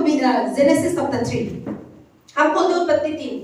Genesis chapter 3. हम खोलते हैं उत्पत्ति 3।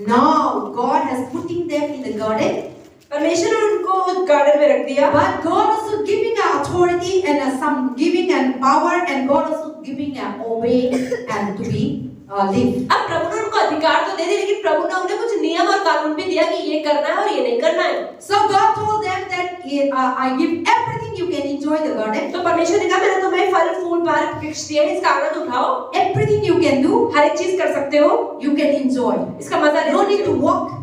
Now God has putting them in the garden. परमेश्वर ने उनको उस गार्डन में रख दिया। But God also giving authority and some giving and power, and God also giving obey and to be live. अब प्रभु ने उनको अधिकार तो दे दिया, लेकिन प्रभु ने उन्हें कुछ नियम और कानून भी दिया कि ये करना है और ये नहीं करना है। So God told them that I give everything, you can enjoy the garden. तो परमेश्वर ने कहा मैंने तुम्हें फल फूल बार वृक्ष दिए हैं, इसका आनंद उठाओ। Everything you can do, हर एक चीज कर सकते हो, you can enjoy. इसका मजा ले No सकते need to हो। walk,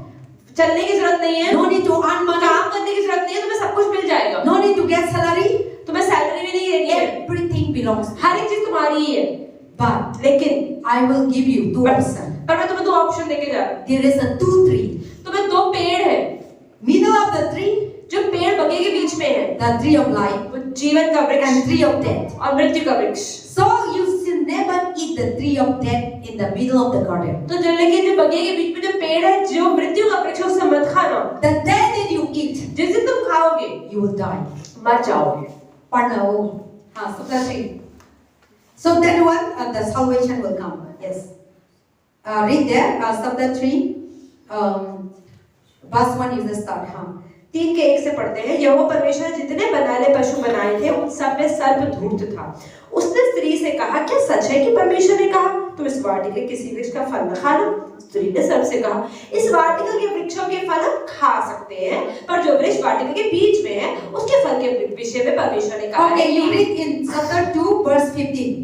चलने की जरूरत नहीं है, no need to earn money, काम करने की जरूरत नहीं है, तुम्हें सब कुछ मिल जाएगा। no need to get salary. तुम्हें सैलरी भी नहीं देनी है, Everything belongs to you. हर एक चीज तुम्हारी ही है। But लेकिन I will give you two options. पर मैं तुम्हें दो ऑप्शन देके जा रहा हूँ। There is a 2 tree. तुम्हें दो पेड़ है, Middle of the tree, जो पेड़ बगे के बीच में है, the tree of life, वो जीवन का वृक्ष and tree of death. और मृत्यु का वृक्ष। So you should never eat the tree of death in the middle of the garden. तो जो लेकिन जो बगे के बीच में जो पेड़ है, जो मृत्यु का वृक्ष है, उससे मत खाना। The day that you eat, जिस दिन तुम खाओगे you will die. मर जाओगे। Partner, so that's it. So then what? The salvation will come. Yes. Read there, chapter 3, verse 1 is the start. 3 के 1 से पढ़ते हैं। यहोवा परमेश्वर ने जितने बनाले पशु बनाए थे, उन सब में सर्प धूर्त था। उसने स्त्री से कहा, क्या सच है कि परमेश्वर ने कहा तुम इस वाटिका के किसी वृक्ष का फल न खाना? स्त्री ने सर्प से कहा, इस वाटिका के वृक्षों के फल हम खा सकते हैं, पर जो वृक्ष वाटिका के बीच में है, उसके फल के विषय में परमेश्वर ने कहा। Okay, you read in chapter 2, verse 15.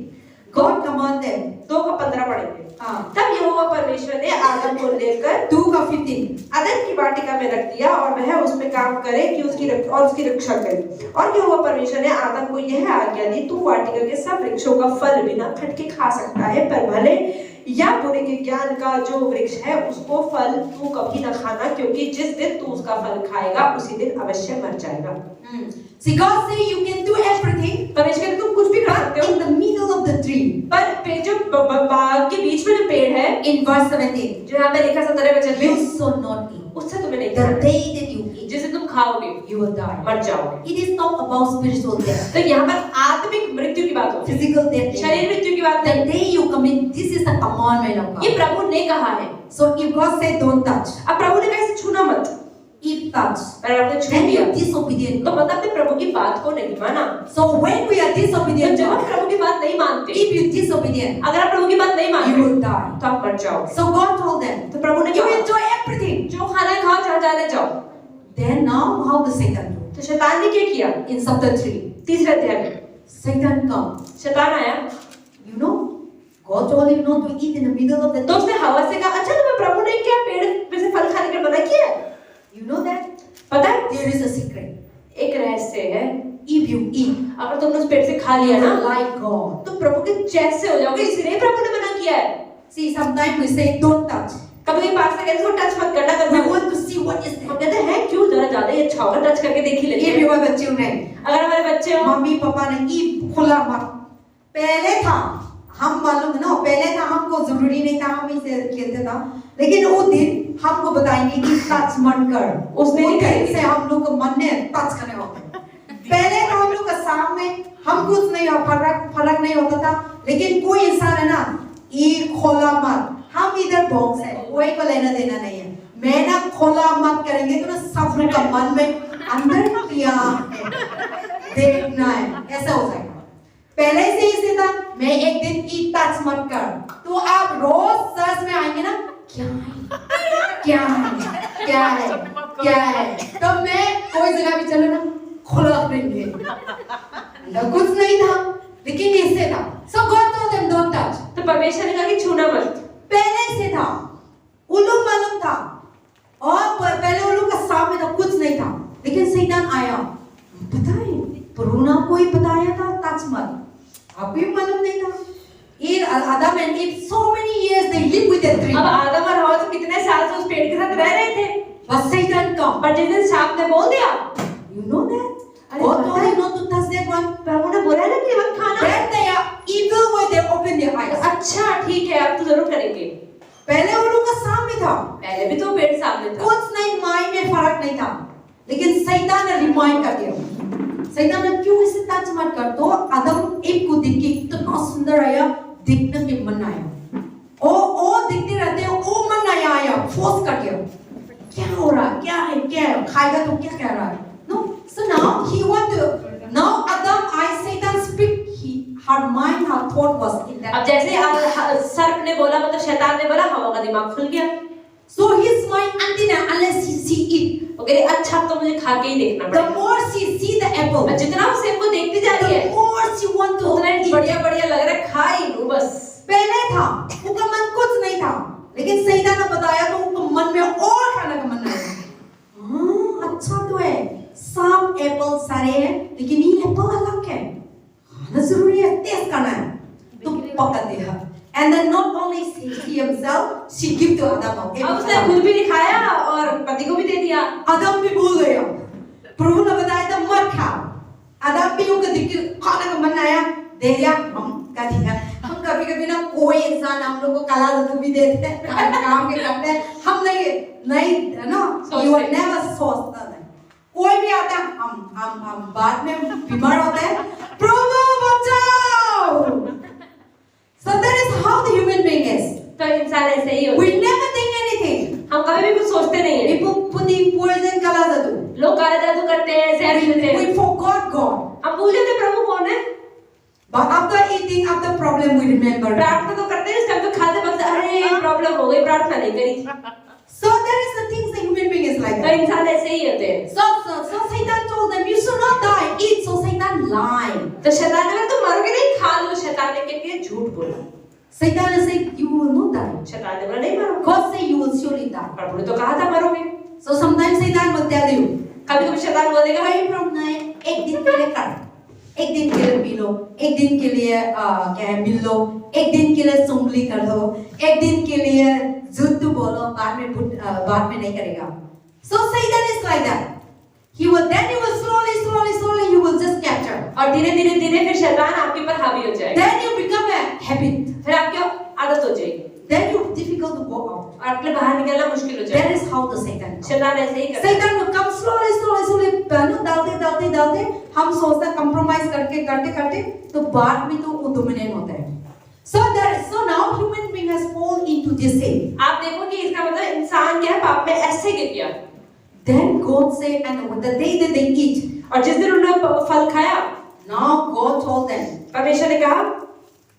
God commanded. 2 का 15 पढ़ेंगे। तब यहोवा परमेश्वर ने आदम को लेकर 2 का 15 अदन की वाटिका में रख दिया और वह उसमें काम करे कि उसकी रक्षा करे। और यहोवा परमेश्वर ने आदम को यह आज्ञा दी, तू वाटिका के सब वृक्षों का फल बिना खटके खा सकता है, पर भले या बुरे के ज्ञान का जो वृक्ष है उसको फल तू कभी न खाना, क्योंकि जिस दिन तू उसका फल खाएगा उसी दिन अवश्य मर जाएगा। See, God say you can do everything. परमेश्वर ने तुम कुछ भी कर सकते हो। In the middle of the tree. पर जो बाग के बीच में जो पेड़ है, In verse 17. जो यहाँ पे लिखा 17वें वचन में, You shall not eat. उससे तुम्हें नहीं The खाना। day that you eat, जिसे तुम खाओगे you will die. मर जाओगे। It is not about spiritual death. तो यहाँ पर आत्मिक मृत्यु की बात होती है, Physical death. शरीर मृत्यु की बात The नहीं। day you commit, this is the commandment of ये God. प्रभु ने कहा है। So if God said don't touch, अब प्रभु ने कहा इसे छूना मत, if touch, अगर आपने छू then लिया you disobedient. तो मतलब आपने प्रभु की बात को नहीं माना। So when we are तो disobedient, जब आप प्रभु की बात नहीं मानते, if you disobedient, अगर आप प्रभु की बात नहीं you मानते will die. तो आप मर जाओगे। So God told them, तो प्रभु ने you कहा enjoy everything. जो खाना है खाओ, जहाँ जाने जाओ। Then now how the Satan do? तो शैतान ने क्या किया? In chapter 3, तीसरे अध्याय में Satan come. शैतान आया, You know, God told him not to eat in the middle of the तो उसने हवा से कहा, अच्छा तुम्हें प्रभु ने क्या पेड़ में से फल खाने का मना किया है? You know that? पता है? There is a secret. एक रहस्य है, If you eat, अगर तुमने उस पेड़ से खा लिया you ना, are like God. तो प्रभु के जैसे हो जाओगे, इसलिए प्रभु ने मना किया है। See, sometimes we say don't touch. कभी कभी पास से कहते हैं टच मत करना, We want to see what is हम there. कहते हैं क्यों, जरा ज्यादा ही अच्छा होगा, टच करके देख ही लेते If हैं। you have a children, अगर हमारे बच्चे हो, मम्मी पापा ने ईद खुला मत। पहले था, हम मालूम है ना, पहले था हमको जरूरी नहीं था, हम इसे खेलते था, लेकिन वो दिन हमको बताएंगे कि टच मत कर। उस दिन वो ही दिन से हम लोग को मन में टच करने होते। पहले तो हम लोग का सामने हम कुछ नहीं फर्क नहीं होता था, लेकिन कोई इंसान है ना, ईद खोला मत, हम इधर बॉक्स है, कोई को लेना देना नहीं है। मैं ना खोला मत करेंगे तो ना सब लोग का मन में अंदर क्या है देखना है, ऐसा हो जाएगा। पहले से इसे था, मैं एक दिन ईद टच मत कर, तो आप रोज सर्च में आएंगे ना, क्या है क्या है क्या है क्या है, तो मैं कोई जगह भी चलो ना खुला करेंगे, कुछ नहीं था, लेकिन इससे था। So God told them don't touch. तो परमेश्वर ने कहा कि छूना मत। पहले से था, उल्लू मालूम था, और पहले उल्लू का सामने था, कुछ नहीं था, लेकिन शैतान आया, पता है पुराना कोई बताया था टच मत, आपको भी मालूम नहीं था। ये Adam and Eve so many years they live with that tree. अब आदम और हवा तो कितने साल से उस पेड़ के साथ रह रहे थे। But Satan come. पर जिस दिन सांप ने बोल दिया, You know that? अरे God पता told है, you not to touch that one. प्रभु ने बोला ना कि मत खाना। Then they are evil when they open their eyes. अच्छा ठीक है, आप तो जरूर करेंगे। पहले वो लोग का सामने था, पहले भी तो पेड़ सामने था। कुछ नहीं, माइंड में फर्क नहीं था, लेकिन शैतान ने रिमाइंड कर दिया। शैतान ने क्यों इसे टच मत कर, तो आदम एक को देख के इतना सुंदर आया, देखने के मन आया, ओ देखते रहते हैं, ओ मन आया, फोर्स कर दिया, क्या हो रहा है, क्या है, खाएगा तो क्या कह रहा है, no. So now he want to, now Adam, Satan speak, her mind, her thought was in that. अब जैसे सर्प ने बोला, मतलब शैतान ने बोला, हवा का दिमाग खुल गया। So his mind antenna, unless he see it, वो कह रही अच्छा तो मुझे खा के ही देखना the पड़ेगा। more she see the apple, और जितना वो सेब को देखती जा रही है, the more she want to उतना eat. बढ़िया बढ़िया लग रहा है, खा ही लूं बस। पहले था, उसका मन कुछ नहीं था, लेकिन शैतान ने बताया तो उसको मन में और खाने का मन आया। हाँ, अच्छा तो है, सब एप्पल सारे हैं, लेकिन ये एप्पल अलग है, खाना जरूरी है, टेस्ट करना है, तो पका दिया। And then not only he himself, she give to Adam. अब उसने खुद भी नहीं खाया और पति को भी दे दिया। आदम भी भूल गया, प्रभु ने बताया था मत खाओ। आदम भी उनको देख के खाने का मन आया, दे दिया, हम क्या दिया। हम कभी ना कोई इंसान हम लोग को कला तो भी देते हैं, काम के करते हैं, हम नहीं ना, you will never सोचता नहीं। कोई भी आता है, हम बाद में बीमार होते हैं, प्रभु बचाओ। So that is how the human being is. तो इंसान ऐसे ही होता We है। never think anything. हम कभी भी कुछ सोचते नहीं हैं। People putting poison कला जादू। लोग काला जादू करते हैं, जहर देते हैं। We forgot God. हम भूल जाते हैं प्रभु कौन है। But after eating, after problem, we remember. प्रार्थना तो करते हैं, इस टाइम तो खाते वक्त अरे प्रॉब्लम हो गई, प्रार्थना नहीं करी। So that is the things the human being is like तो that. इंसान ऐसे ही होते हैं। So Satan told them, you should not die, eat. So Satan lied. तो शैतान ने कहा तुम मरोगे नहीं, खा लो। शैतान ने क्या किया, झूठ बोला। Satan said, you will not die. शैतान ने बोला नहीं मरोगे। God said, you will surely die. प्रभु ने तो कहा था मरोगे। So sometimes Satan will tell you, कभी-कभी शैतान बोलेगा भाई प्रभु ने एक दिन के लिए कर, एक दिन के लिए पी लो, एक दिन के लिए क्या है मिल लो, एक दिन के लिए सुंगली कर लो, एक दिन के लिए झूठ बोलो, बाद में नहीं करेगा। So Satan is like that. He will slowly you will just capture. और धीरे-धीरे फिर शैतान आपके ऊपर हावी हो जाएगा। Then you become a habit. फिर आपकी आदत हो जाएगी। Then you difficult to go out. और आपके बाहर निकलना मुश्किल हो जाएगा। That is how the Satan comes. शैतान ऐसे ही करता है। Satan will come slowly डालते हम सोचते हैं compromise करते तो बाद में तो वो dominant होता है। So now human being has fallen into this sin. आप देखो कि इसका मतलब इंसान क्या है, पाप में ऐसे गिर गया। Then God said, and the day that they eat, और जिस दिन उन्होंने फल खाया, now God told them, परमेश्वर ने कहा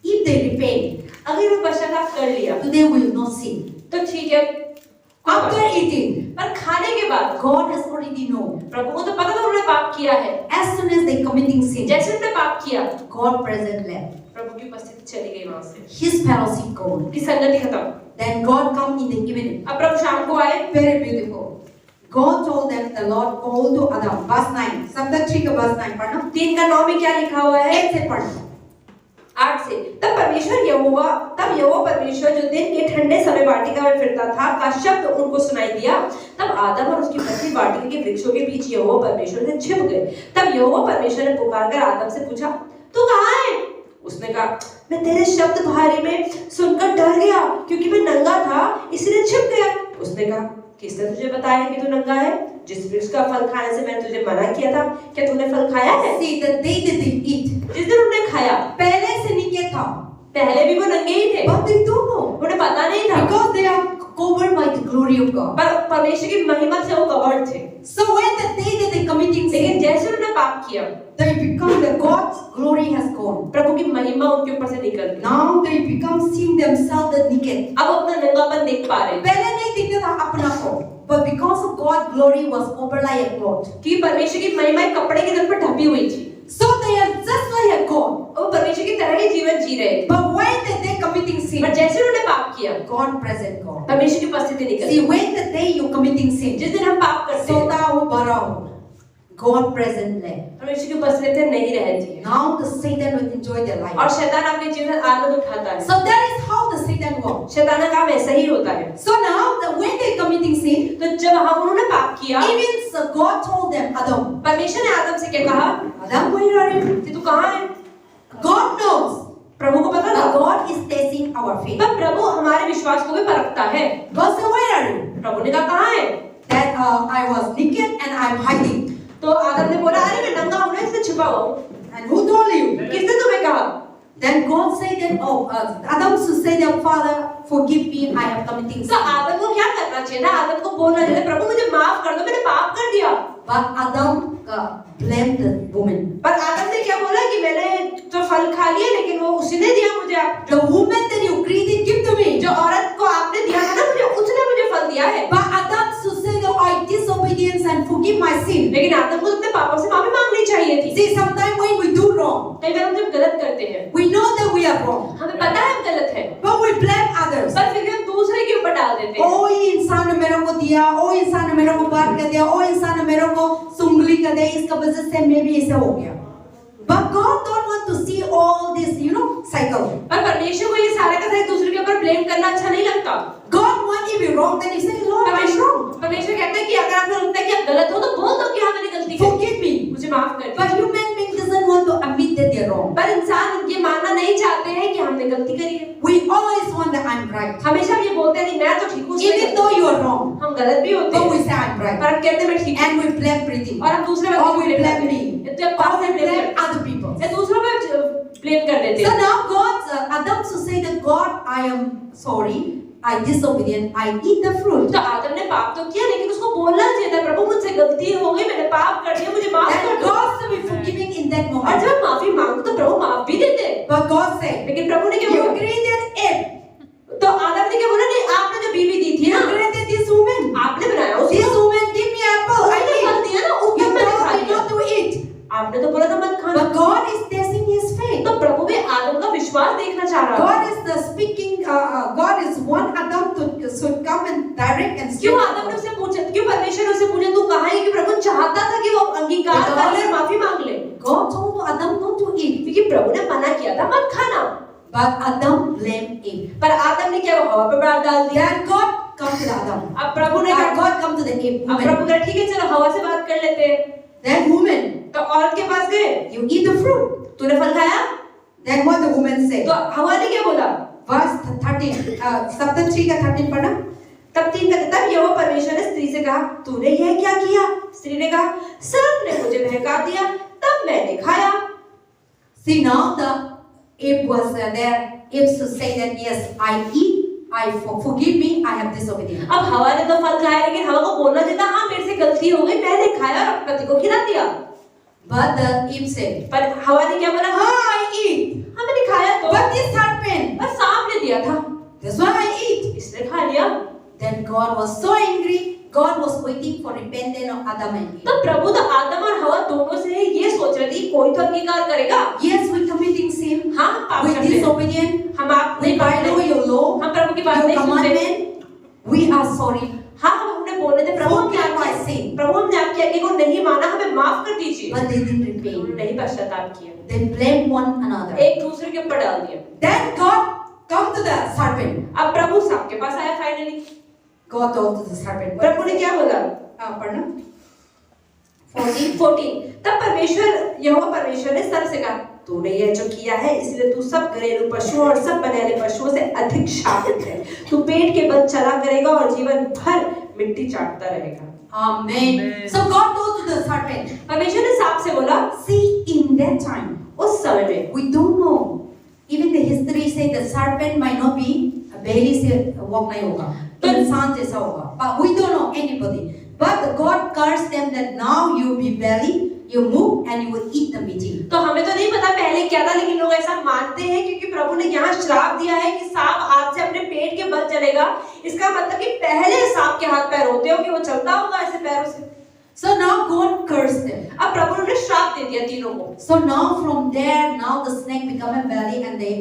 if they repent, अगर वो पश्चाताप कर लिया they will not sin. तो ठीक है। After eating, पर खाने के बाद God has already known. प्रभु को तो पता था उन्होंने पाप किया है। As soon as they committing sin, जैसे उन्होंने पाप किया, God present left. प्रभु की उपस्थिति चली गई वहां से, His fellowship gone. की संगति खत्म। Then God come in the evening. अब प्रभु शाम को आए। Very beautiful. God told them, the Lord called to Adam. Verse 9. Chapter 3 का verse 9 पढ़ना। 3 का 9 में क्या लिखा हुआ है? 8 से पढ़ना। 8 से। तब यहोवा परमेश्वर जो दिन के ठंडे समय वाटिका में फिरता था का शब्द उनको सुनाई दिया। तब आदम और उसकी पत्नी वाटिका के वृक्षों के बीच यहोवा परमेश्वर से छिप गए। तब यहोवा परमेश्वर ने पुकारकर आदम से पूछा, तू कहाँ है? उसने कहा, मैं तेरे शब्द भारी में सुनकर डर गया, क्योंकि मैं नंगा था इसलिए छिप गया। उसने कहा, किसने तुझे बताया कि तू नंगा है? जिस वृक्ष का फल खाने से मैंने तुझे मना किया था, क्या तूने फल खाया है? See, the day that they eat, जिस दिन उन्होंने खाया, पहले से नीचे था, पहले भी वो नंगे ही थे, but they don't know, उन्हें पता नहीं था, because they are covered by the glory of God. पर परमेश्वर की महिमा से वो कवर्ड थे। So when the day that they committing लेकिन sin, जैसे उन्होंने पाप किया, they become the God's glory has gone. प्रभु की महिमा उनके ऊपर से निकल गई। Now they become seeing themselves the naked. अब वो अपना नंगापन देख पा रहे हैं। पहले नहीं दिखता था अपना को, but because of God glory was over like a cloth. कि परमेश्वर की महिमा एक कपड़े के पर ढपी हुई थी। So they are just like a God. वो परमेश्वर की तरह ही जीवन जी रहे थे। But when they committing sin, पर जैसे उन्होंने पाप किया, God present God. परमेश्वर की उपस्थिति निकल See, गई। when the day you committing sin, जिस दिन हम पाप करते हैं, सोता हो बड़ा हो, God present there. परमेश्वर की उपस्थिति नहीं रहती है Now the Satan will enjoy their और life. शैतान अपने जीवन में आनंद उठाता है। So that is how the Satan works. शैतान का काम ऐसा ही होता है। So now when they committing sin, तो जब उन्होंने पाप किया, even so God told them, Adam, परमेश्वर ने आदम से क्या कहा? Adam, where are you? कि तू कहाँ है? God knows. प्रभु को पता था। But God is testing our faith. पर प्रभु हमारे विश्वास को भी परखता है। God said, where are you? प्रभु ने कहा कहाँ है? That I was naked and I'm hiding. तो आदम ने बोला अरे मैं नंगा हूँ ना इसलिए छिपा हुआ हूँ। And who told you? किसने तुम्हें कहा? Then God said that, Adam should say that, Father, forgive me, I am committing तो sin. आदम को क्या करना चाहिए ना? आदम को बोलना चाहिए प्रभु मुझे माफ कर दो मैंने पाप कर दिया। But Adam blamed the woman. पर आदम ने क्या बोला कि मैंने तो फल खा लिया लेकिन वो उसी ने दिया मुझे। आप The woman that you created, give to me. जो औरत को आपने दिया था ना मुझे उसने मुझे फल दिया है। But Adam should say that I disobedience and forgive my sin. लेकिन आदम को अपने पापों से माफी मांगनी चाहिए थी। See, sometimes when we do wrong, कई बार हम जब गलत करते हैं, we know that we are wrong, हमें पता है हम गलत हैं, but we blame others. पर फिर भी हम दूसरे के ऊपर डाल देते हैं। ओ ये इंसान ने मेरे को दिया, ओ इंसान ने मेरे को बात कर दिया, ओ इंसान ने मेरे को सुंगली कर दिया, इसका वजह से मैं भी ऐसा हो गया। But God don't want to see all this, cycle. पर परमेश्वर को ये सारे का सारे दूसरे के ऊपर ब्लेम करना अच्छा नहीं लगता। God want if you wrong, then you say, Lord, I'm wrong. परमेश्वर कहता है कि अगर आपको लगता है कि आप गलत हो तो बोल दो कि हाँ मैंने गलती की, Forgive me. मुझे माफ कर But दो। human being doesn't want to admit that they're wrong. पर इंसान ये मानना नहीं चाहते हैं कि हमने गलती करी है। We always want that I'm right. हमेशा ये बोलते हैं नहीं मैं तो ठीक हूँ, Even though you are wrong, हम गलत भी होते but we हैं, say I'm right. पर हम कहते हैं मैं ठीक हूँ And we blame everything. और हम दूसरे Or पे we blame blame करते me. हैं। तो Or we blame blame other people. या दूसरों पे ब्लेम कर देते So हैं। now God, Adam to say that God, I am sorry, I disobedient, I eat the fruit. तो आदम ने पाप तो किया लेकिन उसको बोलना चाहिए था प्रभु मुझसे गलती हो गई मैंने पाप कर दिया मुझे माफ कर And दो। God should be forgiving in that और moment. जब माफी मांगो तो प्रभु माफ भी देते। But God said, लेकिन प्रभु ने क्या you बोला? created Eve. तो आदम ने क्या बोला? नहीं आपने जो बीवी दी थी You ना created this woman. आपने बनाया उसको। This woman give me apple. I उसने फल eat. दिया ना उसको You मैंने खा told me लिया। not to eat. आपने तो बोला था मत खाना। But God is testing his faith. तो प्रभु भी आदम का विश्वास देखना चाह रहा God is the speaking. God is one Adam to should come and direct and speak. क्यों आदम ने उसे पूछा? क्यों परमेश्वर ने उसे पूछा तू कहाँ है? कि प्रभु चाहता था कि वो अंगीकार कर ले और माफी मांग ले। God told Adam not to eat. क्योंकि प्रभु ने मना किया था मत खाना। But Adam blamed Eve. पर आदम ने क्या हवा पे बात डाल दिया। Then God come to the Adam. अब प्रभु ने कहा God come to the Eve अब woman. प्रभु कहा ठीक है चलो हवा से बात कर लेते हैं। Then woman, तो औरत के पास गए, you eat the fruit. तूने फल खाया? Then what the woman said? तो हवा ने क्या बोला? Verse 13. Chapter 3 का 13 पढ़ना. तब 3 का तब यहोवा परमेश्वर ने स्त्री से कहा तूने यह क्या किया? स्त्री ने कहा सर्प ने मुझे बहका दिया तब मैंने खाया। See now the Eve was there. Eve should say that yes, I eat. Forgive me. I have disobedient. अब हवा ने तो फल खाया लेकिन हवा को बोलना चाहिए था हाँ मेरे से गलती हो गई मैंने खाया और पति को खिला दिया। But the Eve said, पर हवा ने क्या बोला? I eat. हाँ मैंने खाया तो। But this serpent. पर सांप ने दिया था। That's why I eat. इसने खा लिया। Then God was so angry. God was waiting for repentance of Adam and Eve. तो प्रभु तो आदम और हवा दोनों से ये सोच रही थी कोई तो अंगीकार करेगा। Yes, we committing sin. हाँ पाप We करते हैं। disobedient. हम आप We follow your law. हम प्रभु की बात Your नहीं सुनते। commandment. We are sorry. हाँ हम उन्हें बोले थे प्रभु हमने Forgive my आपकी sin. प्रभु हमने आपकी आज्ञा को नहीं माना हमें माफ कर दीजिए। But they didn't repent. नहीं पश्चाताप किया। They blamed one another. एक दूसरे के ऊपर डाल दिया। Then God come to the serpent. अब प्रभु सांप के पास आया finally. God told to the serpent. प्रभु ने क्या बोला? पढ़ना. 14 तब परमेश्वर यहोवा परमेश्वर ने सर्प से कहा तूने यह जो किया है इसलिए तू सब घरेलू पशुओं और सब बनैले पशुओं से अधिक शापित है। तू पेट के बल चला करेगा और जीवन भर मिट्टी चाटता रहेगा। Amen. So God told to the serpent. परमेश्वर ने सांप से बोला See, in that time, उस समय में we don't know. Even the history say the serpent might not be बैली से walk नहीं होगा, इंसान जैसा होगा. But we don't know anybody. But God cursed them that now you be belly, you move and you will eat the meat. तो हमें तो नहीं पता पहले क्या था लेकिन लोग ऐसा मानते हैं क्योंकि प्रभु ने यहाँ श्राप दिया है कि सांप आज से अपने पेट के बल चलेगा। इसका मतलब कि पहले सांप के हाथ पैर होते हो कि वो चलता होगा ऐसे पैरों से। So now God cursed them. अब प्रभु ने श्राप दे दिया तीनों को। So now from there, now the snake become a belly and they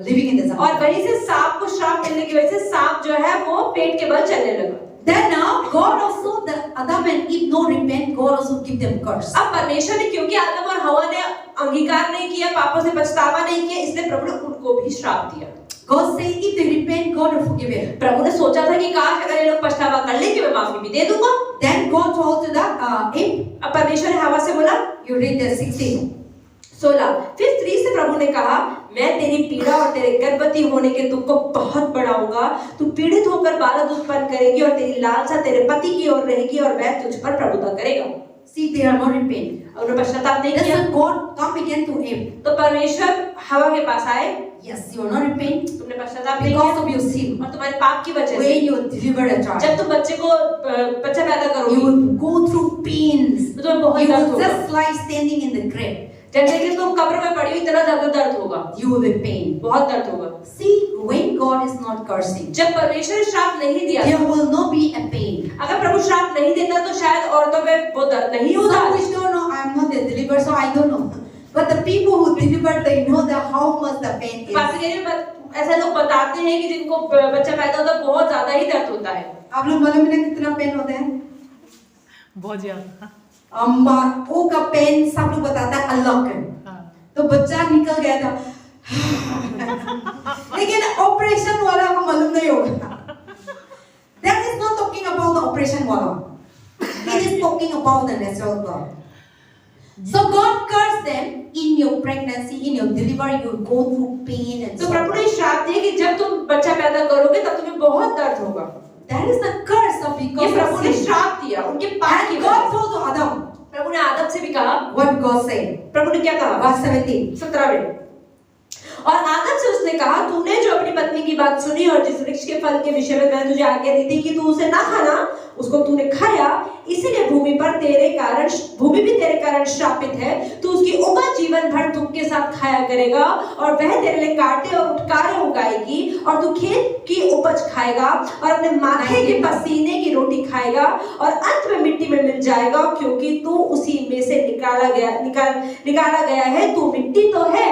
living in the और वहीं से सांप को श्राप मिलने की वजह से सांप जो है वो पेट के बल चलने लगा। Then now God also, the Adam and Eve no repent, God also give them curse. अब परमेश्वर ने क्योंकि आदम और हवा ने अंगीकार नहीं किया, पापों से पछतावा नहीं किया, इसलिए प्रभु ने उनको भी श्राप दिया। God say if they repent, God will forgive it. प्रभु ने सोचा था कि काश अगर ये लोग पछतावा कर लेंगे मैं माफी भी दे दूंगा। Then God told to the Eve, अब परमेश्वर ने हवा से बोला, you read the 16. 16, फिर स्त्री से प्रभु ने कहा, मैं तेरी पीड़ा और तेरे गर्भवती होने के दुख को बहुत बढ़ाऊंगा, तू पीड़ित होकर बालक उत्पन्न करेगी और तेरी लालसा तेरे पति की ओर रहेगी और वह तुझ पर प्रभुता करेगा। See, they are not repent. उन्होंने पश्चाताप नहीं किया। That's why God come again to Eve. तो परमेश्वर हवा के पास आए, Yes, you are not repent तुमने पश्चाताप नहीं because किया of your sin. और तुम्हारे पाप की वजह से When you deliver a child, जब तुम बच्चे को बच्चा पैदा you करोगी will go through pains. तो तुम्हें बहुत You दर्द will होगा। just lie standing in the grave. जब देखिए तुम कब्र में पड़ी हुई इतना ज्यादा दर्द होगा, You will be pain. बहुत दर्द होगा। See, when God is not cursing, जब परमेश्वर ने श्राप नहीं दिया, there will not be a pain. अगर प्रभु श्राप नहीं देता तो शायद औरतों में वो दर्द नहीं होता। Some which don't know, I am not a deliverer, so I don't know. But the people who deliver, they know that how much the pain is. ऐसे लोग बताते हैं कि जिनको बच्चा पैदा होता है बहुत ज्यादा ही दर्द होता है। आप लोग मालूम है कितना पेन होता है? बहुत ज्यादा। वो का पेन सब लोग बताता है अलग है। तो बच्चा निकल गया था, लेकिन ऑपरेशन वाला को मालूम नहीं होगा। That is not talking about the operation वाला. It is talking about the natural birth. So God cursed them in your pregnancy, in your delivery, you go through pain and तो प्रभु ने श्राप दिया कि जब तुम बच्चा पैदा करोगे तब तुम्हें बहुत दर्द होगा। That is the curse of ये because प्रभु of ने sin. श्राप दिया उनके पाप की And वजह God से। told to Adam, प्रभु ने आदम से भी कहा, what God said, प्रभु ने क्या कहा? verse 17. 17 में, और आदम से उसने कहा, तूने जो अपनी पत्नी की बात सुनी और जिस वृक्ष के फल के विषय में मैंने तुझे आज्ञा दी थी कि तू उसे ना खाना, उसको तूने खाया, इसीलिए भूमि भी तेरे कारण श्रापित है। तू उसकी उपज जीवन भर दुख के साथ खाया करेगा और वह तेरे लिए कांटे और उठकारे उगाएगी और तू खेत की उपज खाएगा और अपने माथे के पसीने की रोटी खाएगा और अंत में मिट्टी में मिल जाएगा, क्योंकि तू उसी में से निकाला गया है। तू मिट्टी तो है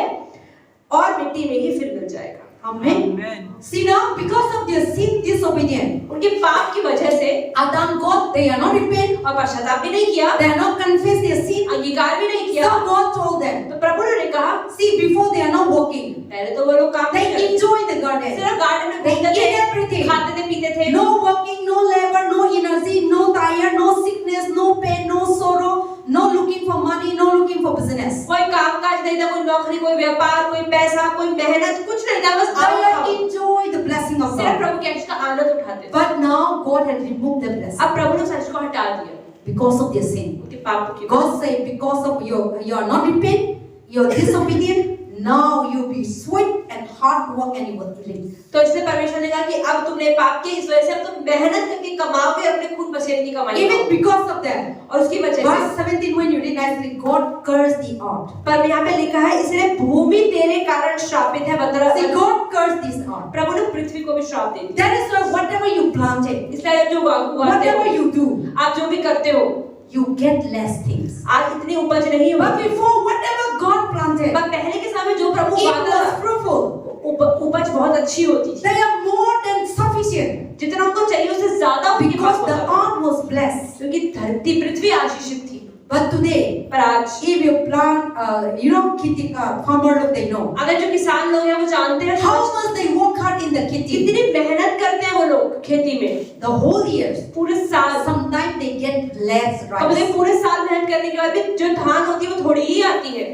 और मिट्टी में ही फिर मिल जाएगा। Amen. See now, because of their sin, disobedient, उनके पाप की वजह से Adam, God, they are not repent, और पश्चाताप भी नहीं किया, they are not confess their sin. अंगीकार भी नहीं किया। So God told them, तो प्रभु ने कहा, see, before they are not walking, पहले तो वो लोग काम they नहीं करते, enjoy the garden, सिर्फ गार्डन में they घूमते eat थे, everything, खाते थे, पीते थे, no working, no labor, no energy, no tired, no sickness, no pain, no sorrow, no looking for money, no looking for business. कोई काम काज नहीं था, कोई नौकरी, कोई व्यापार, कोई पैसा, कोई मेहनत, कुछ नहीं था, बस They enjoy the blessing of सिर्फ God. प्रभु के अंश का आनंद उठाते थे। But now God had removed the blessing अब प्रभु ने उस अंश को हटा दिया because of their sin. उनके पाप की वजह God said, because of you are not repent, you are disobedient, now you be sweat and hard work and you will live. तो इसलिए परमेश्वर ने कहा कि अब तुमने पाप किया, इस वजह से अब तुम मेहनत करके कमाओगे, अपने खून पसीने की कमाई Even करोगे। because of that, और उसकी वजह से verse 17 when you read nicely, God cursed the earth. पर यहाँ पे लिखा है, इसलिए भूमि तेरे कारण श्रापित है। See, God cursed this earth. प्रभु ने पृथ्वी को भी श्राप दे दिया। That is why whatever you planted, इसलिए आप जो उगाते whatever हो, you do, आप जो भी करते हो, you get less things. आज इतनी उपज नहीं But होती। before, whatever God planted, पर पहले के समय जो प्रभु it उगाता was था, fruitful. उपज बहुत अच्छी होती थी। They are more than sufficient जितना उनको चाहिए उससे ज्यादा उनके पास because the होता था, earth was blessed. क्योंकि धरती पृथ्वी आशीषित थी। But today, पर आज if you plant, farmer look, they know अगर जो किसान लोग हैं वो जानते हैं how much they work hard in the खेती. कितनी मेहनत करते हैं वो लोग खेती में The whole year, पूरे साल। sometimes they get less अब उन्हें rice पूरे साल मेहनत करने के बाद भी जो धान होती है वो थोड़ी ही आती है,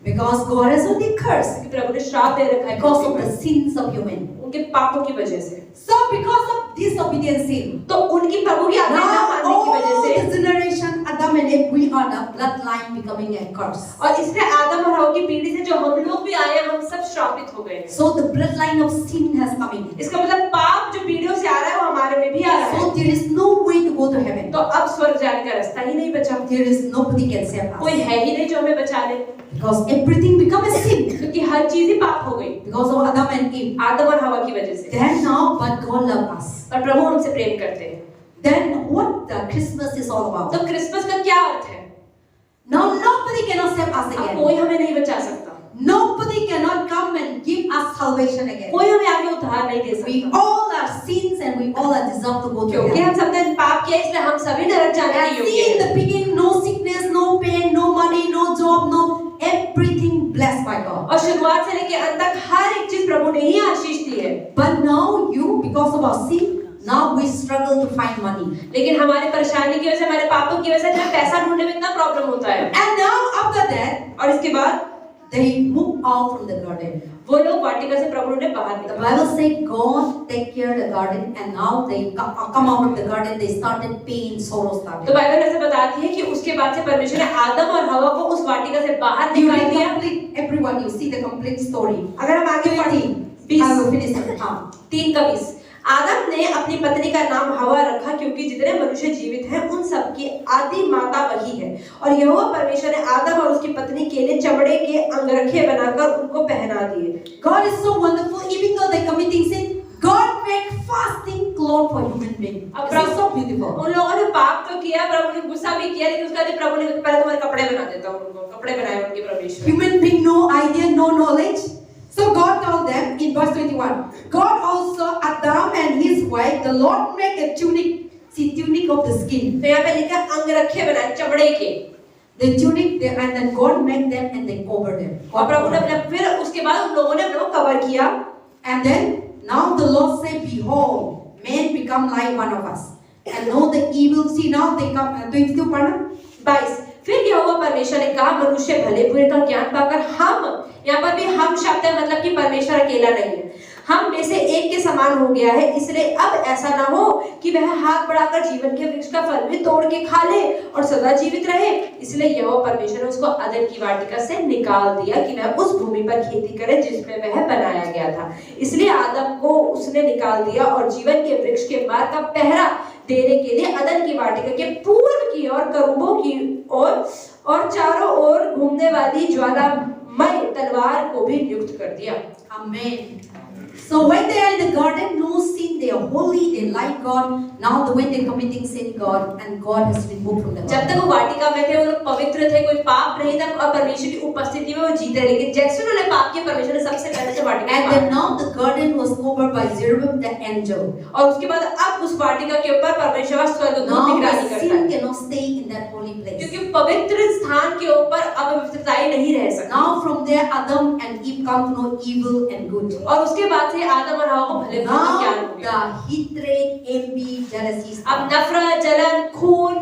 because God has only cursed क्योंकि प्रभु ने श्राप दे रखा है because of the sins of human. उनके पापों की वजह से। So because of disobedient sin, तो उनकी प्रभु की आज्ञा ना now मानने की वजह all से the generation Adam and Eve, we are the bloodline becoming a curse. और इसलिए आदम और हवा की पीढ़ी से जो हम लोग भी आए हैं, हम सब श्रापित हो गए। So the bloodline of sin has come in. इसका मतलब पाप जो पीढ़ियों से आ रहा है वो हमारे में भी आ रहा है। So there is no way to go to heaven. तो अब स्वर्ग जाने का रास्ता ही नहीं बचा। There is nobody can save कोई us है ही नहीं जो हमें बचा ले, because everything become a sin क्योंकि हर चीज ही पाप हो गई because of Adam and Eve. आदम और हवा की वजह से। Then now, but God love us. और प्रभु हमसे प्रेम करते हैं। Then what the Christmas is all about? तो क्रिसमस का क्या अर्थ है? Now nobody cannot save us अब again. कोई हमें नहीं बचा सकता। Nobody cannot come and give us salvation again. कोई हमें आगे उद्धार नहीं दे We सकता, all are sins and we all are deserved to go to क्योंकि hell. हम सबने पाप किया, इसलिए हम सभी नरक जाने के And योग्य see, in हैं। the beginning, no sickness, no pain, no money, no job, no everything blessed by God. और शुरुआत से लेकर अंत तक हर एक चीज प्रभु ने ही आशीष दी है। But now you, because of our sin, now we struggle to find money. लेकिन हमारी परेशानी की वजह से, हमारे पापों की वजह से हमें पैसा ढूंढने में इतना प्रॉब्लम होता है। And now after that, और इसके बाद they move out from the garden. वो लोग वाटिका से प्रभु ने बाहर The निकाला। Bible says God take care of the garden, and now they come out of the garden. They started pain, sorrow तो started. बाइबल ऐसे बताती है कि उसके बाद से परमेश्वर ने आदम और हवा को उस वाटिका से बाहर You निकाल read दिया। complete, everyone, you see the complete story. अगर हम आगे पढ़ें 20. I will finish it. 3 का 20, आदम ने अपनी पत्नी का नाम हवा रखा, क्योंकि जितने मनुष्य जीवित हैं उन सब की आदि माता वही है। और यहोवा परमेश्वर ने आदम और उसकी पत्नी के लिए चमड़े के अंगरखे बनाकर उनको पहना दिए। God is so wonderful. Even though they committing sin, God make fasting clothes for human being. This is so beautiful. उन लोगों ने पाप तो किया, प्रभु ने गुस्सा भी किया, लेकिन उसके बाद प्रभु ने पहले तुम्हारे कपड़े बना देता हूँ, उनको कपड़े बनाए उनके परमेश्वर। Human being no idea, no knowledge. So God told them in verse 21. God also Adam and his wife, the Lord make a tunic. See, tunic of the skin. तो यहाँ पे लिखा अंगरखे बनाए चमड़े के। The tunic, and then God make them and they cover them. और प्रभु ने अपने, फिर उसके बाद उन लोगों ने अपने को कवर किया। And then now the Lord said, behold, men become like one of us, and know the evil. See now they come. 22 pardon. 22, फिर यहोवा परमेश्वर ने कहा, मनुष्य भले बुरे का ज्ञान पाकर हम, यहाँ पर भी हम शब्द है, मतलब कि परमेश्वर अकेला नहीं है, हम में से एक के समान हो गया है। इसलिए अब ऐसा ना हो कि वह हाथ बढ़ाकर जीवन के वृक्ष का फल भी तोड़ के खा ले और सदा जीवित रहे। इसलिए यहोवा परमेश्वर ने उसको अदन की वाटिका से निकाल दिया कि वह उस भूमि पर खेती करे जिसमें वह बनाया गया था। इसलिए आदम को उसने निकाल दिया और जीवन के वृक्ष के मार्ग का पहरा देने के लिए अदन की वाटिका के पूर्व की ओर, करूबों की ओर और चारों ओर घूमने वाली ज्वालामय तलवार को भी नियुक्त कर दिया। Amen. So when they are in the garden, no sin, they are holy, they like God. Now when they are committing sin, God has removed from the जब garden. तक वो वाटिका में थे वो लोग पवित्र थे, कोई पाप नहीं था और परमेश्वर की उपस्थिति में वो जीते रहे। लेकिन जैसे उन्होंने पाप किया, परमेश्वर ने सबसे पहले से वाटिका And then now the garden was covered by Zerubbabel the angel. और उसके बाद अब उस वाटिका के ऊपर परमेश्वर स्वर्गदूत Now निगरानी the करता sin है, cannot stay in that holy place. क्योंकि पवित्र स्थान के ऊपर अब पवित्रताई नहीं रह सकती। Now from there Adam and Eve come to know evil and good. और उसके बाद से आदम और हवा को भले बुरे का ज्ञान हो गया। Now the hatred, envy, jealousy. अब नफरत, जलन, खून,